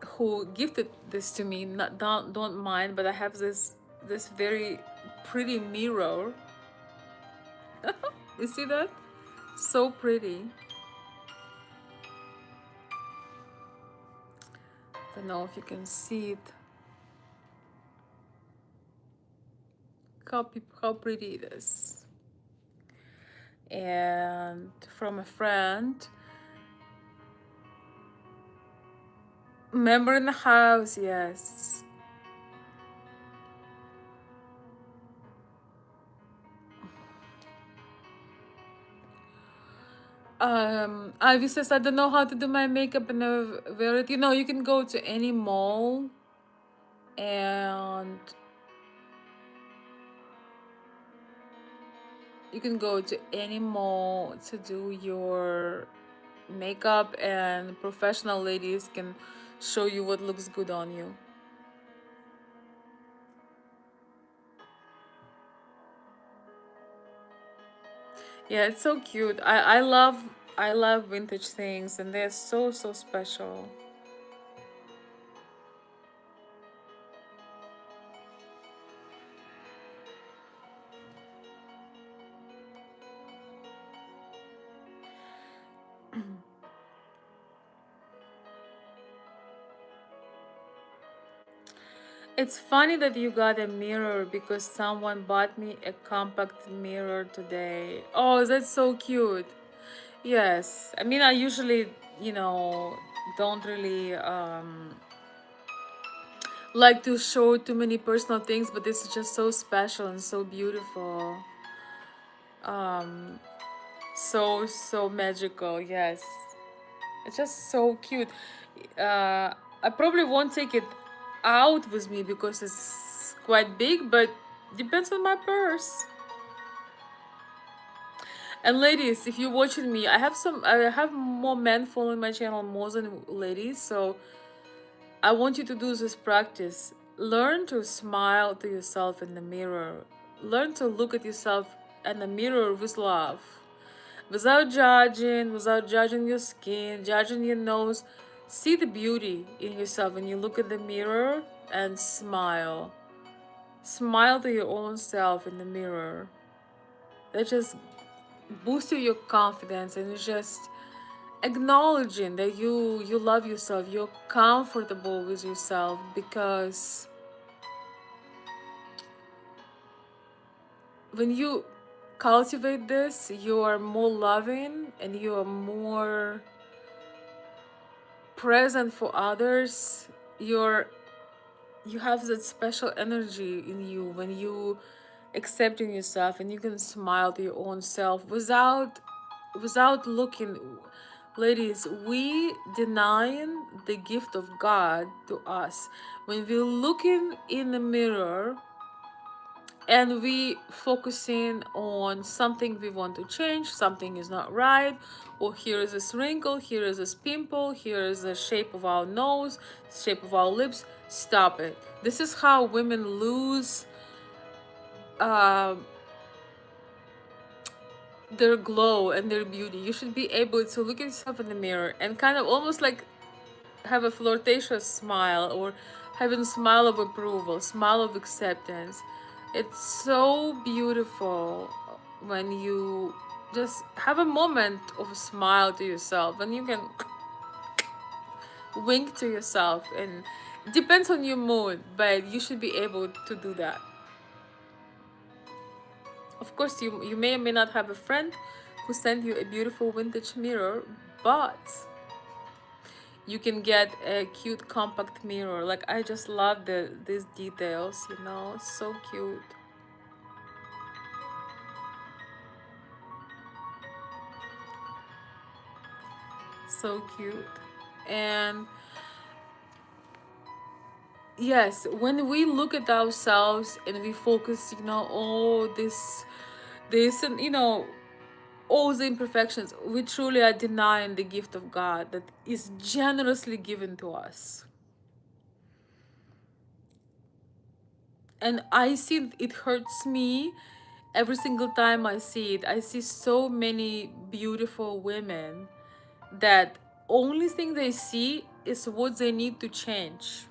who gifted this to me not don't mind, but I have this very pretty mirror. You see that? So pretty. Don't know if you can see it. How pretty it is. And from a friend. Member in the house, yes. Ivy says, I don't know how to do my makeup and never wear it. You know, you can go to any mall and you can go to any mall to do your makeup, and professional ladies can show you what looks good on you. Yeah, it's so cute. I love vintage things, and they're so special. It's funny that you got a mirror because someone bought me a compact mirror today. Oh, that's so cute. Yes. I mean, I usually, don't really like to show too many personal things, but this is just so special and so beautiful. Um, so magical. Yes. It's just so cute. I probably won't take it out with me because it's quite big, but depends on my purse. And ladies, if you're watching me, I have more men following my channel more than ladies, so I want you to do this practice. Learn to smile to yourself in the mirror. Learn to look at yourself in the mirror with love. Without judging your skin, judging your nose. See the beauty in yourself when you look at the mirror and smile. Smile to your own self in the mirror. That just boosts your confidence, and it's just acknowledging that you love yourself, you're comfortable with yourself, because when you cultivate this, you are more loving and you are more present for others. You have that special energy in you when you accepting yourself, and you can smile to your own self without looking. Ladies, we denying the gift of God to us when we're looking in the mirror and we focusing on something we want to change, something is not right, or here is this wrinkle, here is this pimple, here is the shape of our nose, shape of our lips. Stop it. This is how women lose uh, their glow and their beauty. You should be able to look at yourself in the mirror and kind of almost like have a flirtatious smile, or having smile of approval, smile of acceptance. It's so beautiful when you just have a moment of a smile to yourself, and you can wink to yourself, and it depends on your mood, but you should be able to do that. Of course, you may or may not have a friend who sent you a beautiful vintage mirror, but you can get a cute compact mirror. Like, I just love these details, so cute. So cute. And yes, when we look at ourselves and we focus, oh, this and all the imperfections, we truly are denying the gift of God that is generously given to us. And I see it hurts me every single time I see it. I see so many beautiful women that only thing they see is what they need to change,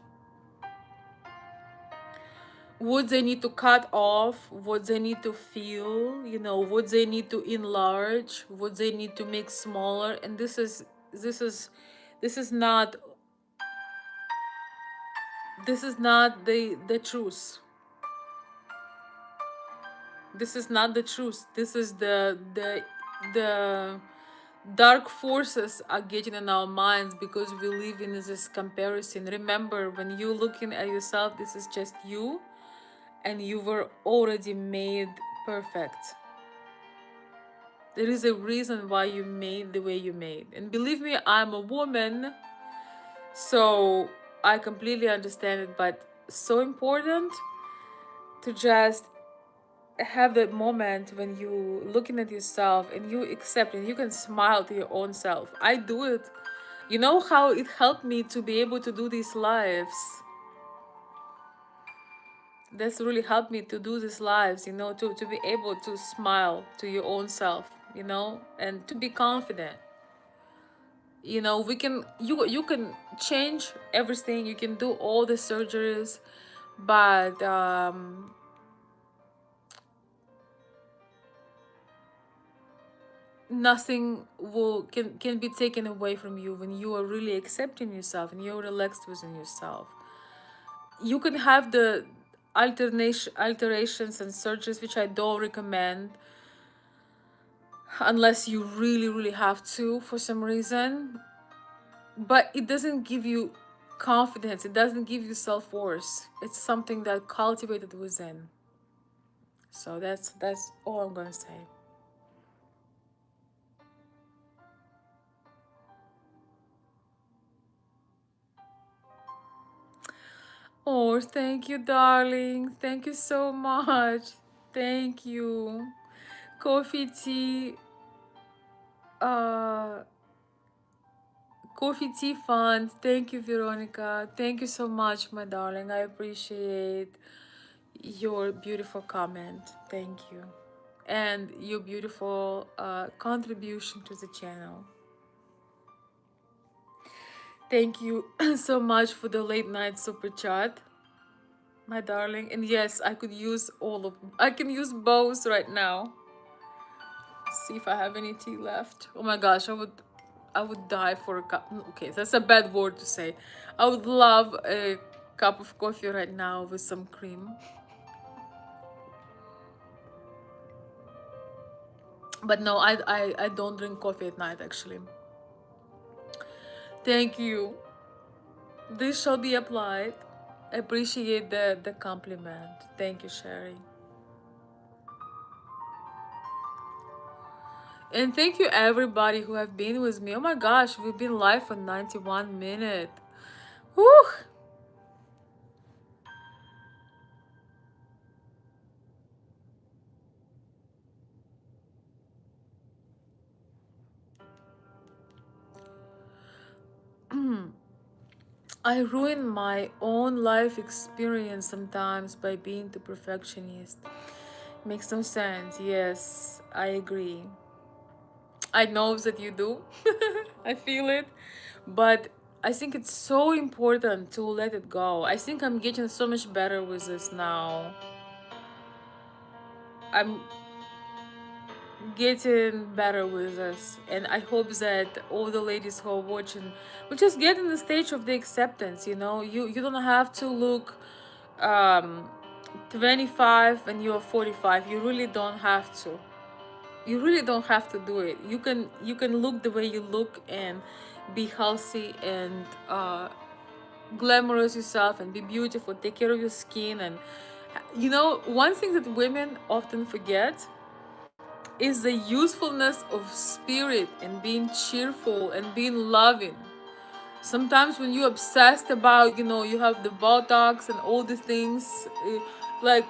what they need to cut off, what they need to feel, what they need to enlarge, what they need to make smaller. And this is not the truth. This is not the truth. This is the dark forces are getting in our minds because we live in this comparison. Remember, when you're looking at yourself, this is just you, and you were already made perfect. There is a reason why you made the way you made. And believe me, I'm a woman, so I completely understand it, but so important to just have that moment when you looking at yourself and you accept and you can smile to your own self. I do it. You know how it helped me to be able to do these lives. That's really helped me to do these lives, to be able to smile to your own self, and to be confident. We can you can change everything, you can do all the surgeries, but nothing can be taken away from you when you are really accepting yourself and you're relaxed within yourself. You can have the alterations and surgeries, which I don't recommend unless you really really have to for some reason, but it doesn't give you confidence, it doesn't give you self-worth. It's something that cultivated within. So that's all I'm gonna say. Oh, thank you, darling. Thank you so much. Thank you. Coffee tea, uh, coffee tea fund. Thank you, Veronica. Thank you so much, my darling. I appreciate your beautiful comment. Thank you. And your beautiful contribution to the channel. Thank you so much for the late night super chat, my darling. And yes, I could use I can use both right now. See if I have any tea left. Oh my gosh, I would die for a cup. Okay, that's a bad word to say. I would love a cup of coffee right now with some cream. But no, I don't drink coffee at night actually. Thank you. This shall be applied. I appreciate the compliment. Thank you, Sherry. And thank you everybody who have been with me. Oh my gosh, we've been live for 91 minutes. Whew. I ruin my own life experience sometimes by being too perfectionist. Makes no sense. Yes, I agree. I know that you do. I feel it. But I think it's so important to let it go. I think I'm getting so much better with this now. I'm getting better with this, and I hope that all the ladies who are watching will just get in the stage of the acceptance. You don't have to look um 25 and you're 45. You really don't have to. You really don't have to do it. You can look the way you look and be healthy and glamorous yourself and be beautiful, take care of your skin. And one thing that women often forget is the usefulness of spirit and being cheerful and being loving. Sometimes when you're obsessed about, you have the Botox and all the things, like,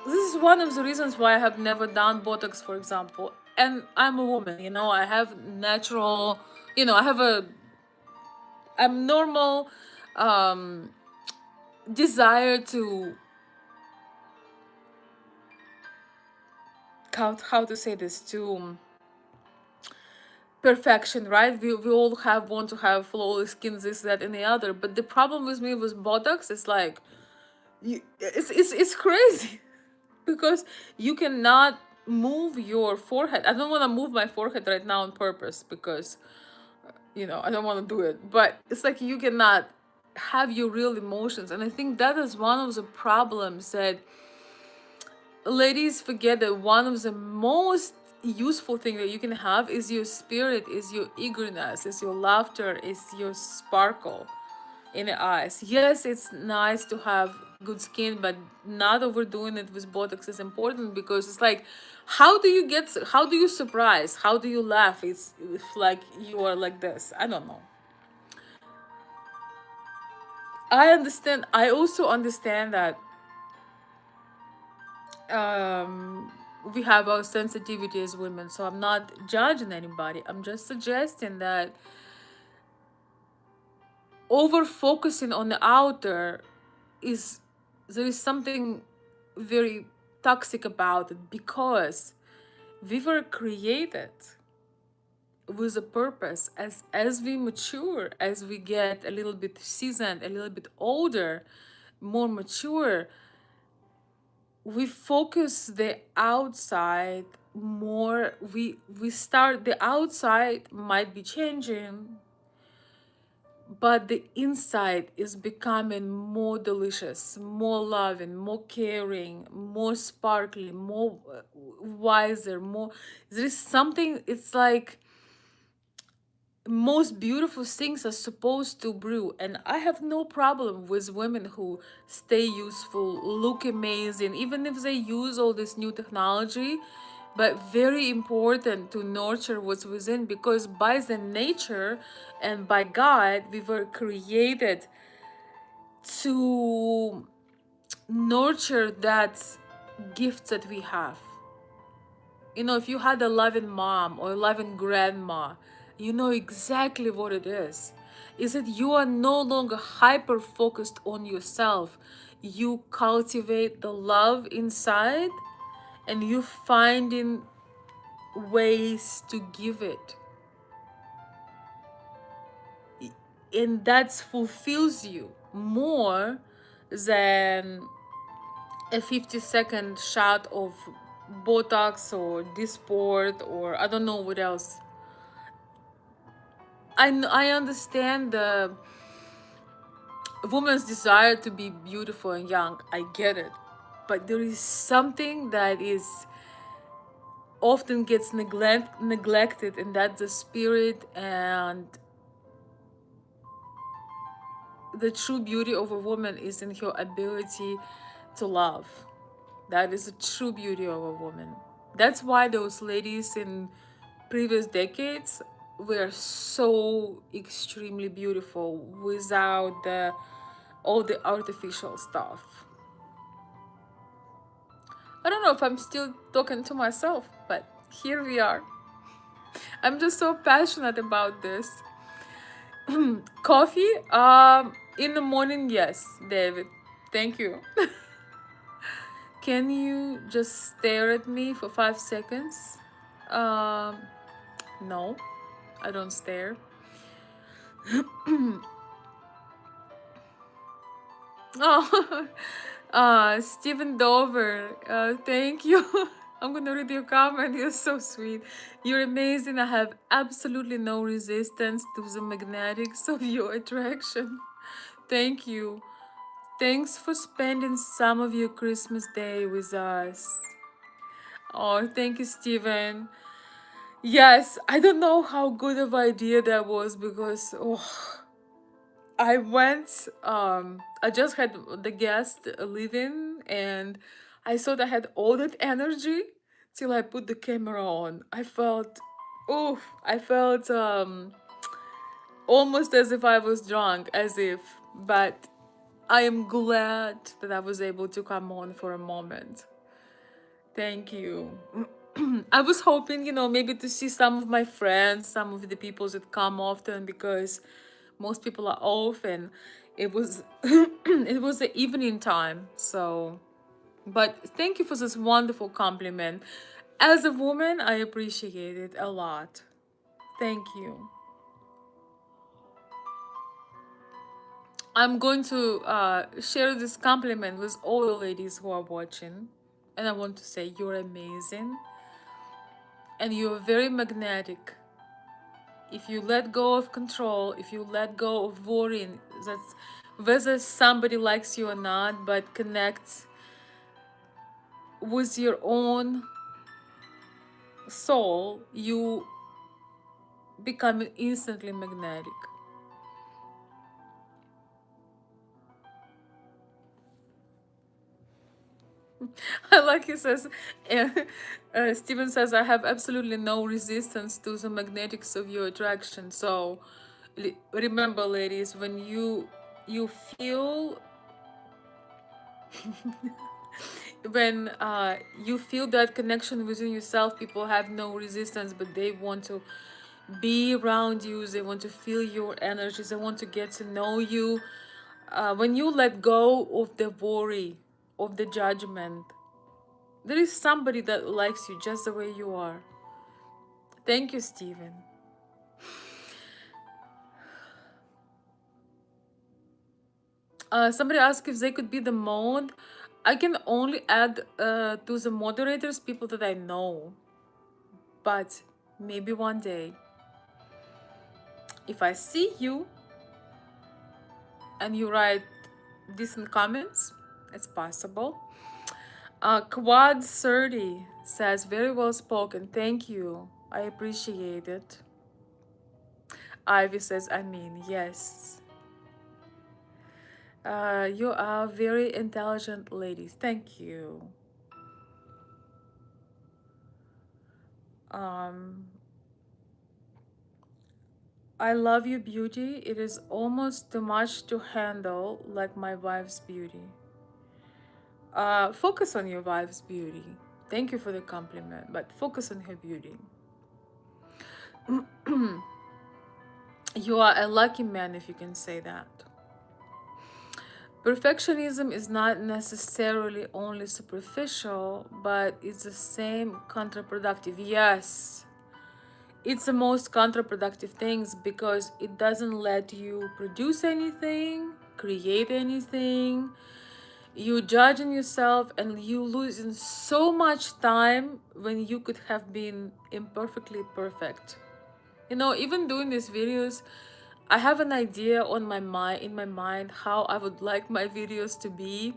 this is one of the reasons why I have never done Botox, for example. And I'm a woman, I have natural, I have a abnormal um, desire to, how to say this, to perfection, right? We all want to have flawless skin, this, that, and the other. But the problem with me with Botox is like, it's crazy because you cannot move your forehead. I don't want to move my forehead right now on purpose because I don't want to do it. But it's like you cannot have your real emotions, and I think that is one of the problems that ladies forget, that one of the most useful thing that you can have is your spirit, is your eagerness, is your laughter, is your sparkle in the eyes. Yes, it's nice to have good skin, but not overdoing it with Botox is important, because it's like, how do you surprise? How do you laugh? It's if like you are like this. I don't know. I understand. I also understand that um we have our sensitivity as women, so I'm not judging anybody. I'm just suggesting that over focusing on the outer is, there is something very toxic about it, because we were created with a purpose. As we mature, as we get a little bit seasoned, a little bit older, more mature, we focus the outside more. We start, the outside might be changing, but the inside is becoming more delicious, more loving, more caring, more sparkly, more wiser, more, there is something, it's like most beautiful things are supposed to brew. And I have no problem with women who stay useful, look amazing, even if they use all this new technology. But very important to nurture what's within, because by the nature and by God, we were created to nurture that gift that we have. You know, if you had a loving mom or a loving grandma, you know exactly what it is that you are no longer hyper focused on yourself. You cultivate the love inside, and you finding ways to give it, and that fulfills you more than a 50-second shot of Botox or Dysport, or I don't know what else. I understand the woman's desire to be beautiful and young. I get it. But there is something that is often gets neglected, and that's the spirit and the true beauty of a woman is in her ability to love. That is the true beauty of a woman. That's why those ladies in previous decades were so extremely beautiful without all the artificial stuff. I don't know if I'm still talking to myself, but here we are. I'm just so passionate about this. Coffee? In the morning, yes, David. Thank you. Can you just stare at me for 5 seconds? Um, no, I don't stare. Oh, Stephen Dover, thank you. I'm gonna read your comment. You're so sweet. You're amazing. I have absolutely no resistance to the magnetics of your attraction. Thank you. Thanks for spending some of your Christmas day with us. Oh, thank you, Stephen. Yes, I don't know how good of idea that was, because I went, I just had the guest leaving, and I thought I had all that energy till I put the camera on. I felt almost as if I was drunk, as if, but I am glad that I was able to come on for a moment. Thank you. I was hoping, maybe to see some of my friends, some of the people that come often, because most people are off, and it was it was the evening time. So, but thank you for this wonderful compliment. As a woman, I appreciate it a lot. Thank you. I'm going to share this compliment with all the ladies who are watching, and I want to say you're amazing, and you're very magnetic. If you let go of control, if you let go of worrying, that's whether somebody likes you or not, but connect with your own soul, you become instantly magnetic. I like he says, uh, Steven says, I have absolutely no resistance to the magnetics of your attraction. So remember, ladies, when you feel when you feel that connection within yourself, people have no resistance, but they want to be around you, they want to feel your energies, they want to get to know you. When you let go of the worry, of the judgment, there is somebody that likes you just the way you are. Thank you, Steven. Somebody asked if they could be the mod. I can only add to the moderators people that I know, but maybe one day, if I see you and you write decent comments, it's possible. Quad 30 says, very well spoken. Thank you. I appreciate it. Ivy says, I mean, yes. You are very intelligent ladies. Thank you. Um, I love your beauty. It is almost too much to handle, like my wife's beauty. Focus on your wife's beauty. Thank you for the compliment, but focus on her beauty. You are a lucky man if you can say that. Perfectionism is not necessarily only superficial, but it's the same counterproductive. Yes, it's the most counterproductive things because it doesn't let you produce anything, create anything. You judging yourself and you losing so much time when you could have been imperfectly perfect. You know, even doing these videos, I have an idea on my mind in my mind how I would like my videos to be,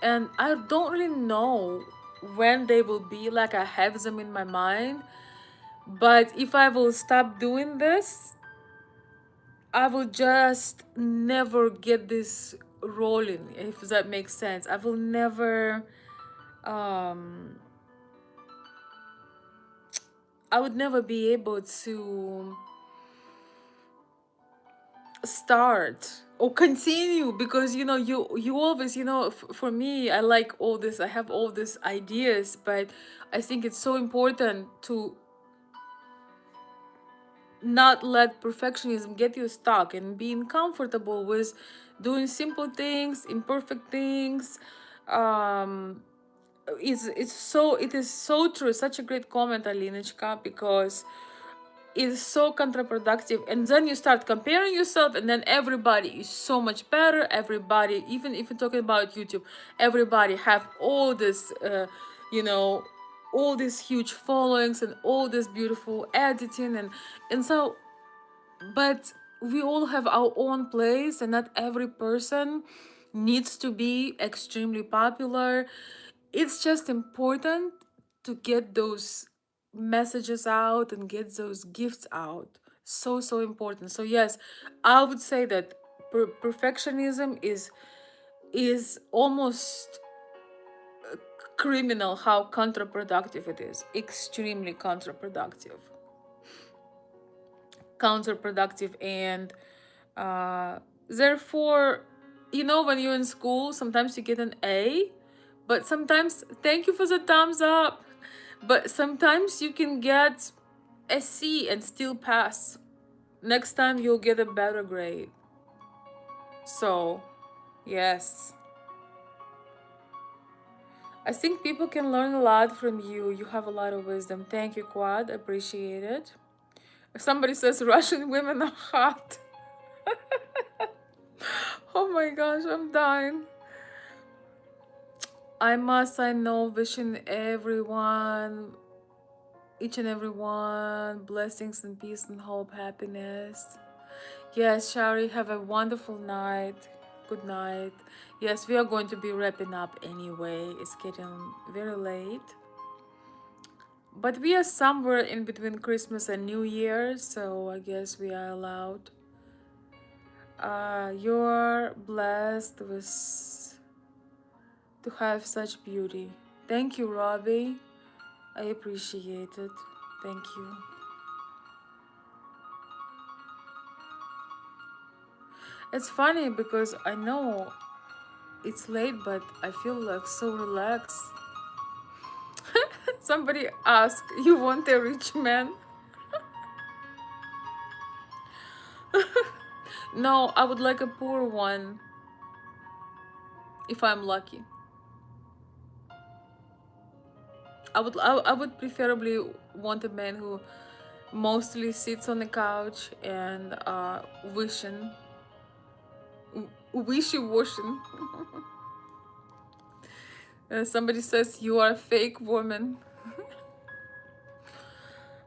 and I don't really know when they will be. Like, I have them in my mind, but if I will stop doing this, I will just never get this rolling, if that makes sense. I will never um I would never be able to start or continue, because you know, you always, you know, for me, I like all this, I have all these ideas, but I think it's so important to not let perfectionism get you stuck and being comfortable with doing simple things, imperfect things. um it is so true. Such a great comment, Alinочка, because is so counterproductive, and then you start comparing yourself, and then everybody is so much better. Everybody, even if you're talking about YouTube, everybody have all this you know, all these huge followings and all this beautiful editing, and so, but we all have our own place, and not every person needs to be extremely popular. It's just important to get those messages out and get those gifts out. So, so important. So yes, I would say that perfectionism is almost criminal how counterproductive it is. Extremely counterproductive, and uh, therefore, you know, when you're in school, sometimes you get an A, but sometimes, thank you for the thumbs up, but sometimes you can get a C and still pass. Next time you'll get a better grade. So yes, I think people can learn a lot from you. You have a lot of wisdom. Thank you, Quad. Appreciate it. Somebody says Russian women are hot. Oh my gosh, I'm dying. I know, wishing everyone, each and every one, blessings and peace and hope, happiness. Yes, Shari, have a wonderful night. Good night. Yes, we are going to be wrapping up anyway. It's getting very late. But we are somewhere in between Christmas and New Year, so I guess we are allowed. You're blessed with to have such beauty. Thank you, Robbie. I appreciate it. Thank you. It's funny because I know it's late, but I feel like so relaxed. Somebody asked, "You want a rich man?" No, I would like a poor one if I'm lucky. I would preferably want a man who mostly sits on the couch and wishy washing. Somebody says you are a fake woman.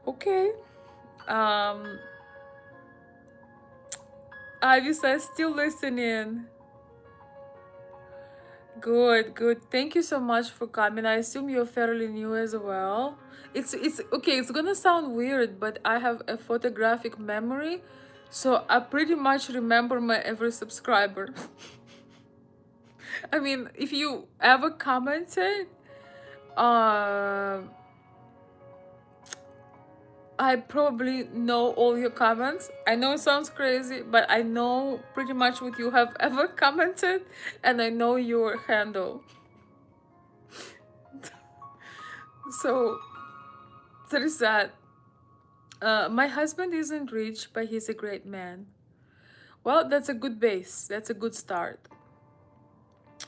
Okay. Um, Ivy says still listening. Good, good. Thank you so much for coming. I assume you're fairly new as well. It's okay, it's gonna sound weird, but I have a photographic memory, so I pretty much remember my every subscriber. I mean, if you ever commented, uh, I probably know all your comments. I know it sounds crazy, but I know pretty much what you have ever commented, and I know your handle. So there is that. My husband isn't rich, but he's a great man. Well, that's a good base. That's a good start.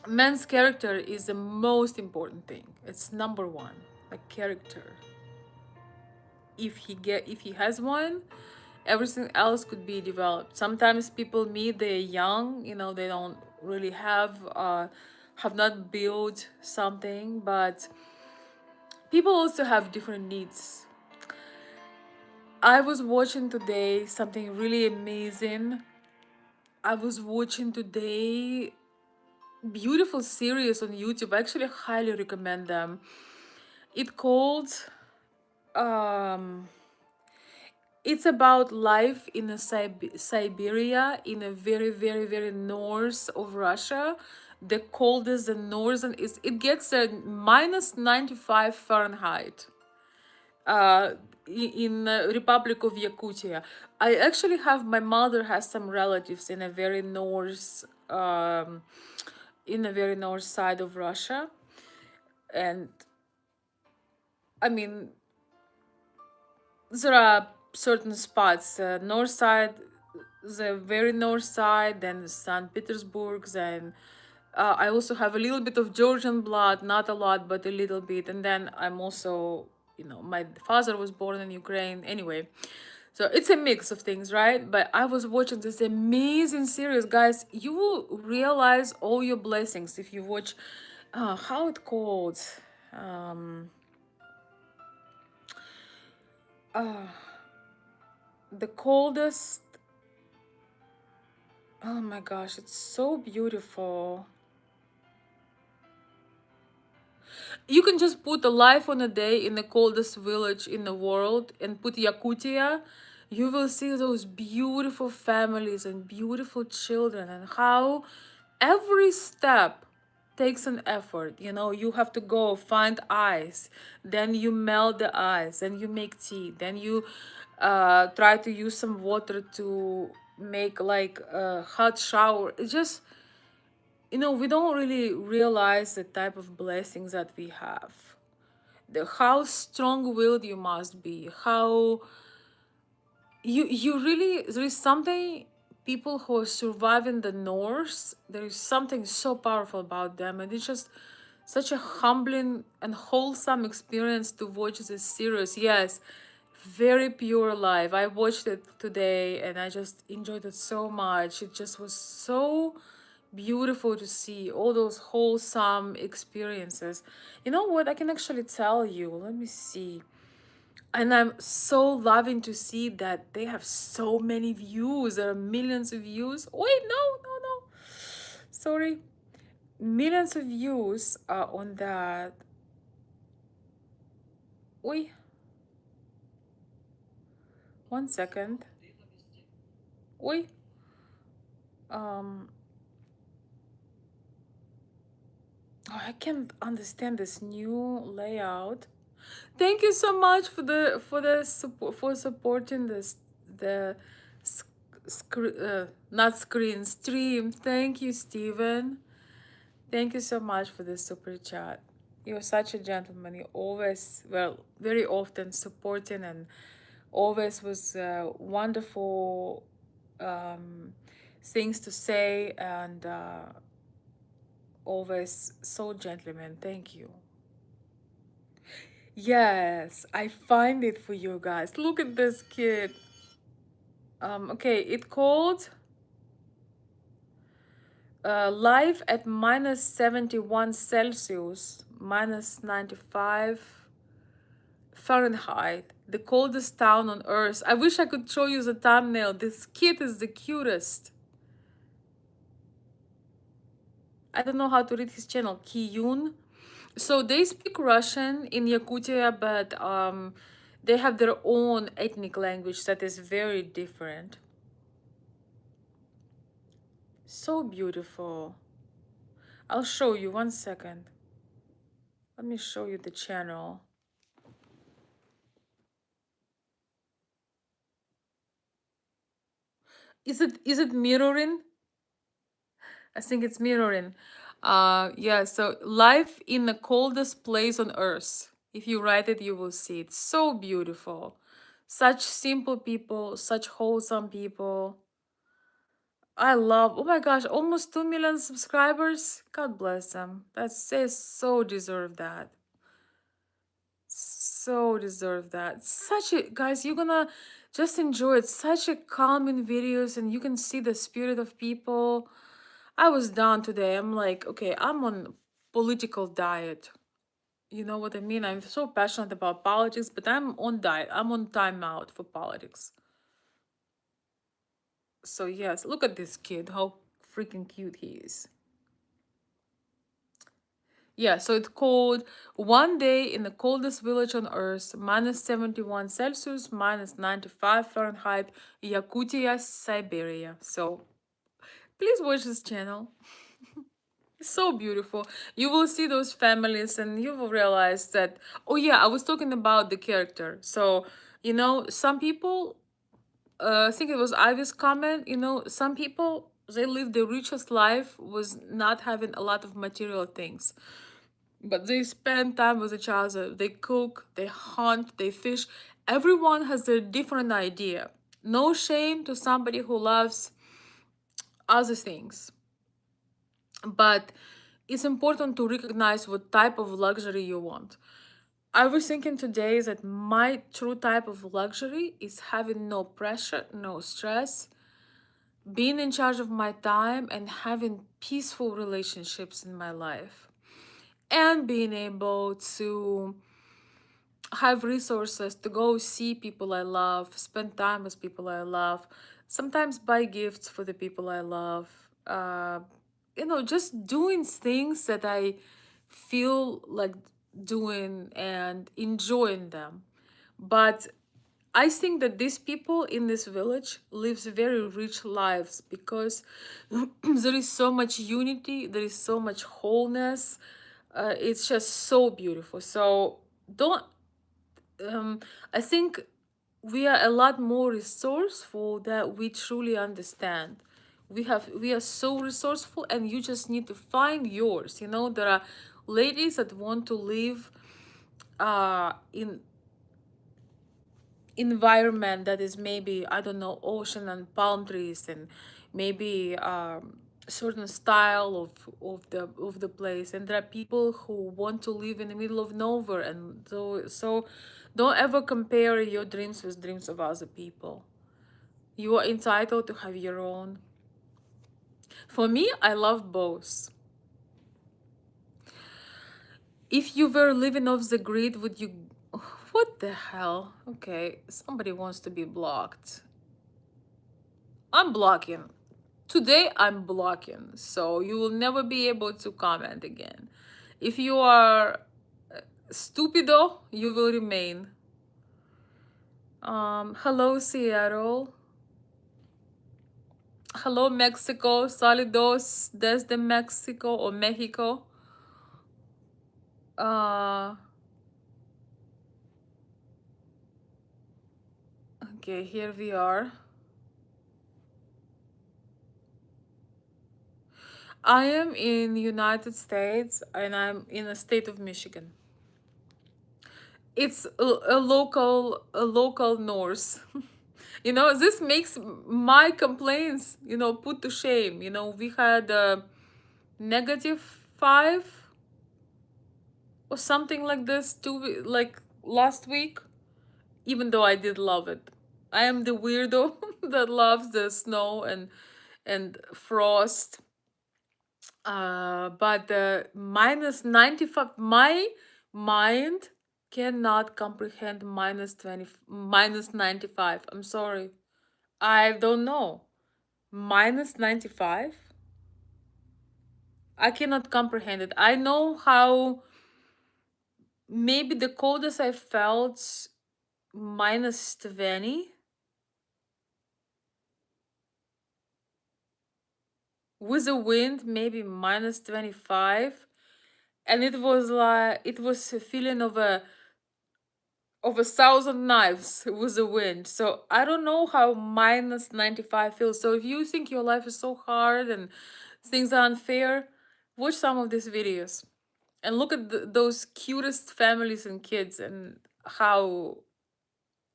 Man's character is the most important thing. It's number one, like character. If he has one, everything else could be developed. Sometimes people meet, they're young, they don't really have not built something, but people also have different needs. I was watching today something really amazing. I was watching today beautiful series on YouTube. I actually highly recommend them. It called um it's about life in a Siberia, in a very, very, very north of Russia. The coldest and northern is it gets a minus 95 Fahrenheit. Uh, in Republic of Yakutia. I actually have my mother has some relatives in a very north side of Russia, and I mean there are certain spots, north side, the very north side, then St. Petersburg, then I also have a little bit of Georgian blood, not a lot, but a little bit. And then I'm also, my father was born in Ukraine anyway. So it's a mix of things, right? But I was watching this amazing series, guys. You will realize all your blessings if you watch, how it called? Um, uh, the coldest. Oh my gosh, it's so beautiful. You can just put a life on a day in the coldest village in the world and put Yakutia. You will see those beautiful families and beautiful children, and how every step takes an effort. You have to go find ice, then you melt the ice, then you make tea, then you try to use some water to make like a hot shower. It's just, we don't really realize the type of blessings that we have. How strong-willed you must be. How you really, there is something, people who are surviving the north, there is something so powerful about them, and it's just such a humbling and wholesome experience to watch this series. Yes, very pure life. I watched it today and I just enjoyed it so much. It just was so beautiful to see all those wholesome experiences. You know what? I can actually tell you. Let me see. And I'm so loving to see that they have so many views. There are millions of views. Wait, no, no, no. Sorry. Millions of views on that. Wait. One second. Oi. Um, oh, I can't understand this new layout. Thank you so much for the support for supporting this the not screen stream. Thank you, Steven. Thank you so much for the super chat. You're such a gentleman. You always, well, very often supporting and always was wonderful things to say and always so gentleman. Thank you. Yes, I find it for you guys. Look at this kid. Okay, it called live at minus 71 Celsius, minus 95 Fahrenheit, the coldest town on earth. I wish I could show you the thumbnail. This kid is the cutest. I don't know how to read his channel, Kiyun. So they speak Russian in Yakutia, but they have their own ethnic language that is very different. So beautiful. I'll show you 1 second. Let me show you the channel. Is it mirroring? I think it's mirroring. Yeah, so life in the coldest place on earth. If you write it, you will see it. So beautiful. Such simple people, such wholesome people. I love, oh my gosh, almost 2 million subscribers. God bless them. They so deserve that. So deserve that. Such a, guys, you're gonna just enjoy it. Such a calming videos and you can see the spirit of people. I was down today. I'm like, okay, I'm on political diet. You know what I mean? I'm so passionate about politics, but I'm on diet. I'm on timeout for politics. So yes, look at this kid, how freaking cute he is. Yeah, so it's called One Day in the Coldest Village on Earth, minus 71 Celsius, minus 95 Fahrenheit, Yakutia, Siberia. So please watch this channel. It's so beautiful. You will see those families and you will realize that, oh yeah, I was talking about the character. So, some people, I think it was Ivy's comment, some people, they live the richest life was not having a lot of material things. But they spend time with each other. They cook, they hunt, they fish. Everyone has a different idea. No shame to somebody who loves other things. But it's important to recognize what type of luxury you want. I was thinking today that my true type of luxury is having no pressure, no stress, being in charge of my time, and having peaceful relationships in my life, and being able to have resources to go see people I love, spend time with people I love, sometimes buy gifts for the people I love. Just doing things that I feel like doing and enjoying them. But I think that these people in this village lives very rich lives because there is so much unity, there is so much wholeness. It's just so beautiful. So don't I think we are a lot more resourceful that we truly understand. We are so resourceful, and you just need to find yours. There are ladies that want to live in environment that is maybe, I don't know, ocean and palm trees, and maybe certain style of the place, and there are people who want to live in the middle of nowhere, and so don't ever compare your dreams with dreams of other people. You are entitled to have your own. For me, I love both. If you were living off the grid, would you, what the hell? Okay, somebody wants to be blocked. I'm blocking. Today I'm blocking, so you will never be able to comment again. If you are stupido, you will remain. Hello, Seattle. Hello, Mexico. Saludos desde Mexico or Mexico. Uh, okay, here we are. I am in United States and I'm in the state of Michigan. It's a local Norse. This makes my complaints, put to shame. We had -5 or something like this like last week, even though I did love it. I am the weirdo that loves the snow and frost. But the -95, my mind cannot comprehend -95. I'm sorry. I don't know. -95? I cannot comprehend it. I know how maybe the coldest I felt -20 with the wind, maybe -25. And it was a feeling of a thousand knives with the wind. So I don't know how -95 feels. So if you think your life is so hard and things are unfair, watch some of these videos and look at those cutest families and kids and how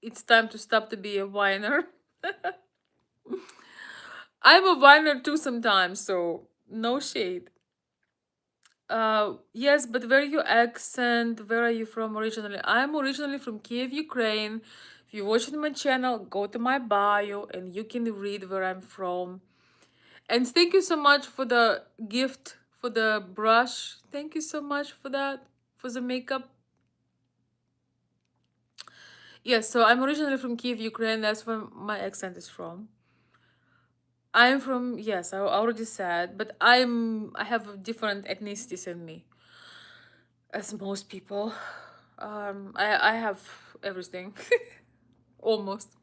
it's time to stop to be a whiner. I'm a whiner too sometimes, so no shade. Yes, but where your accent? Where are you from originally? I'm originally from Kiev, Ukraine. If you're watching my channel, go to my bio and you can read where I'm from. And thank you so much for the gift for the brush. Thank you so much for that, for the makeup. Yes, so I'm originally from Kiev, Ukraine. That's where my accent is from. I'm from, yes, I already said, but I have different ethnicities in me, as most people. I have everything, almost.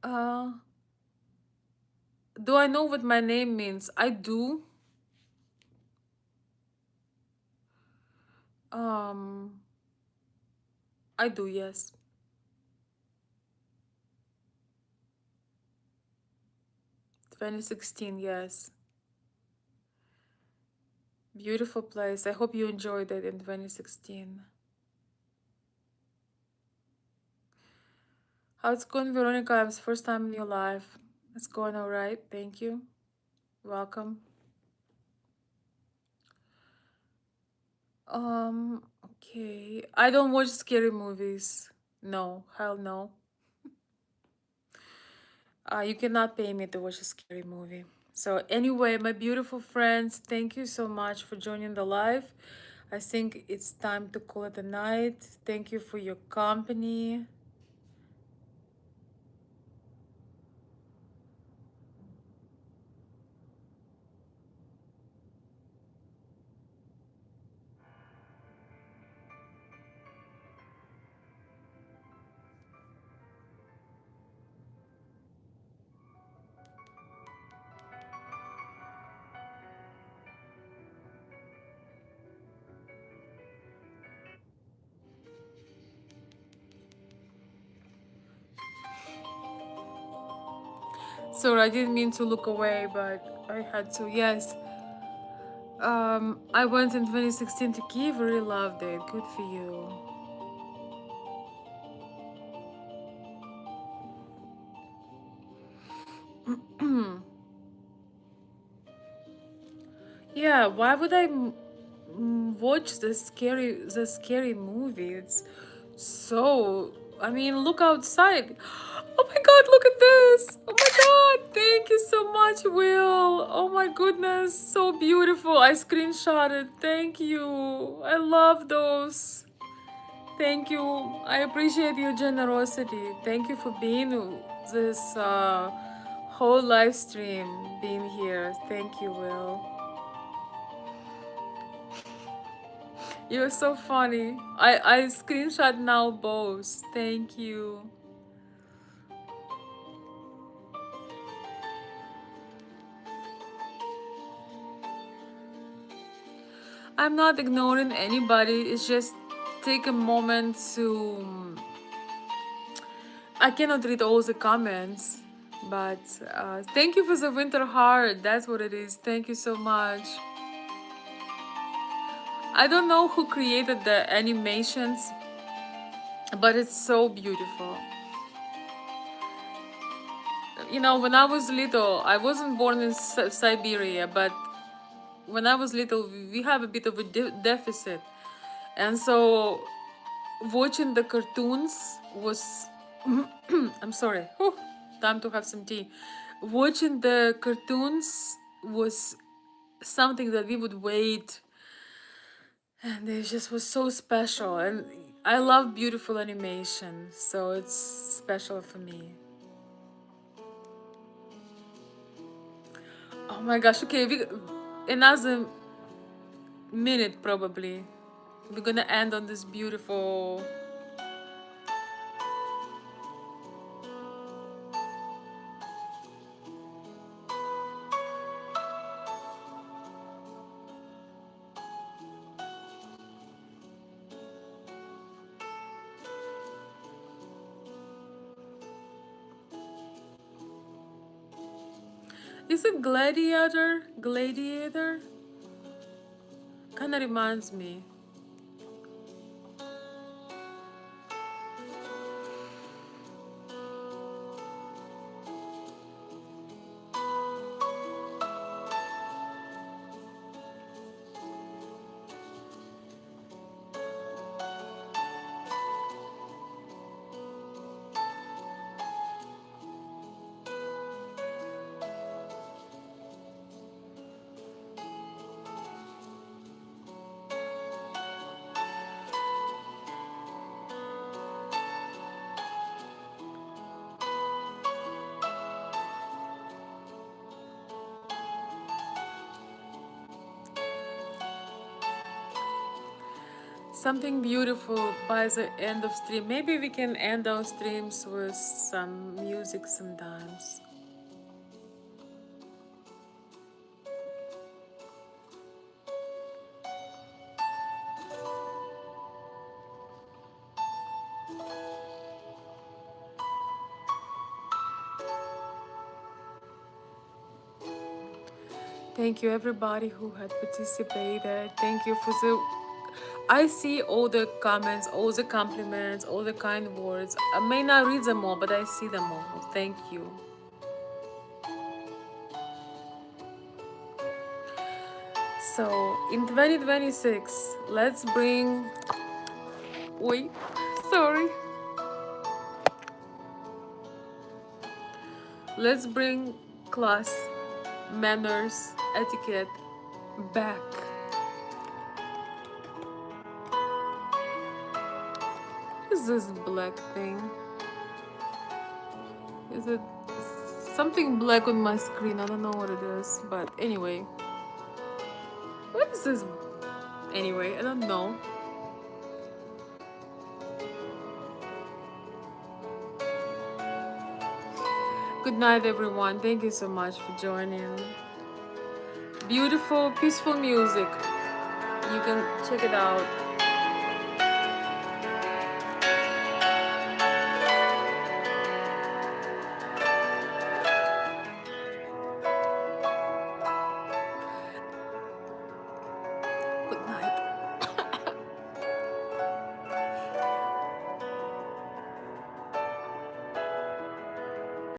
Uh, do I know what my name means? I do. Um, I do, yes. 2016, yes. Beautiful place. I hope you enjoyed it in 2016. How's it going, Veronica? It's first time in your life. It's going all right. Thank you. Welcome. Okay. I don't watch scary movies. No, hell no. You cannot pay me to watch a scary movie. So anyway, my beautiful friends, thank you so much for joining the live. I think it's time to call it a night. Thank you for your company. Sorry, I didn't mean to look away, but I had to. Yes. I went in 2016 to Kiev. Really loved it. Good for you. Yeah, why would I watch the scary movie? It's so. I mean, look outside. Oh my God, look at this. Oh my God, thank you so much, Will. Oh my goodness, so beautiful. I screenshotted. Thank you. I love those. Thank you. I appreciate your generosity. Thank you for being this whole live stream, being here. Thank you, Will. You're so funny. I screenshot now both. Thank you. I'm not ignoring anybody. It's just take a moment to. I cannot read all the comments, but thank you for the winter heart. That's what it is. Thank you so much. I don't know who created the animations, but it's so beautiful. You know, when I was little, I wasn't born in Siberia, but when I was little, we have a bit of a deficit. And so watching the cartoons was I'm sorry. Whew, time to have some tea. Watching the cartoons was something that we would wait, and it just was so special. And I love beautiful animation, so it's special for me. Oh my gosh, okay, another minute probably. We're gonna end on this beautiful. Is it Gladiator? Gladiator? Kinda reminds me. Something beautiful by the end of stream. Maybe we can end our streams with some music sometimes. Thank you everybody who had participated. Thank you for the I see all the comments, all the compliments, all the kind words. I may not read them all, but I see them all. Thank you. So in 2026, let's bring. Wait, sorry. Let's bring class, manners, etiquette back. What is this black thing? Is it something black on my screen? I don't know what it is, but anyway. What is this? Anyway, I don't know. Good night, everyone. Thank you so much for joining. Beautiful, peaceful music. You can check it out.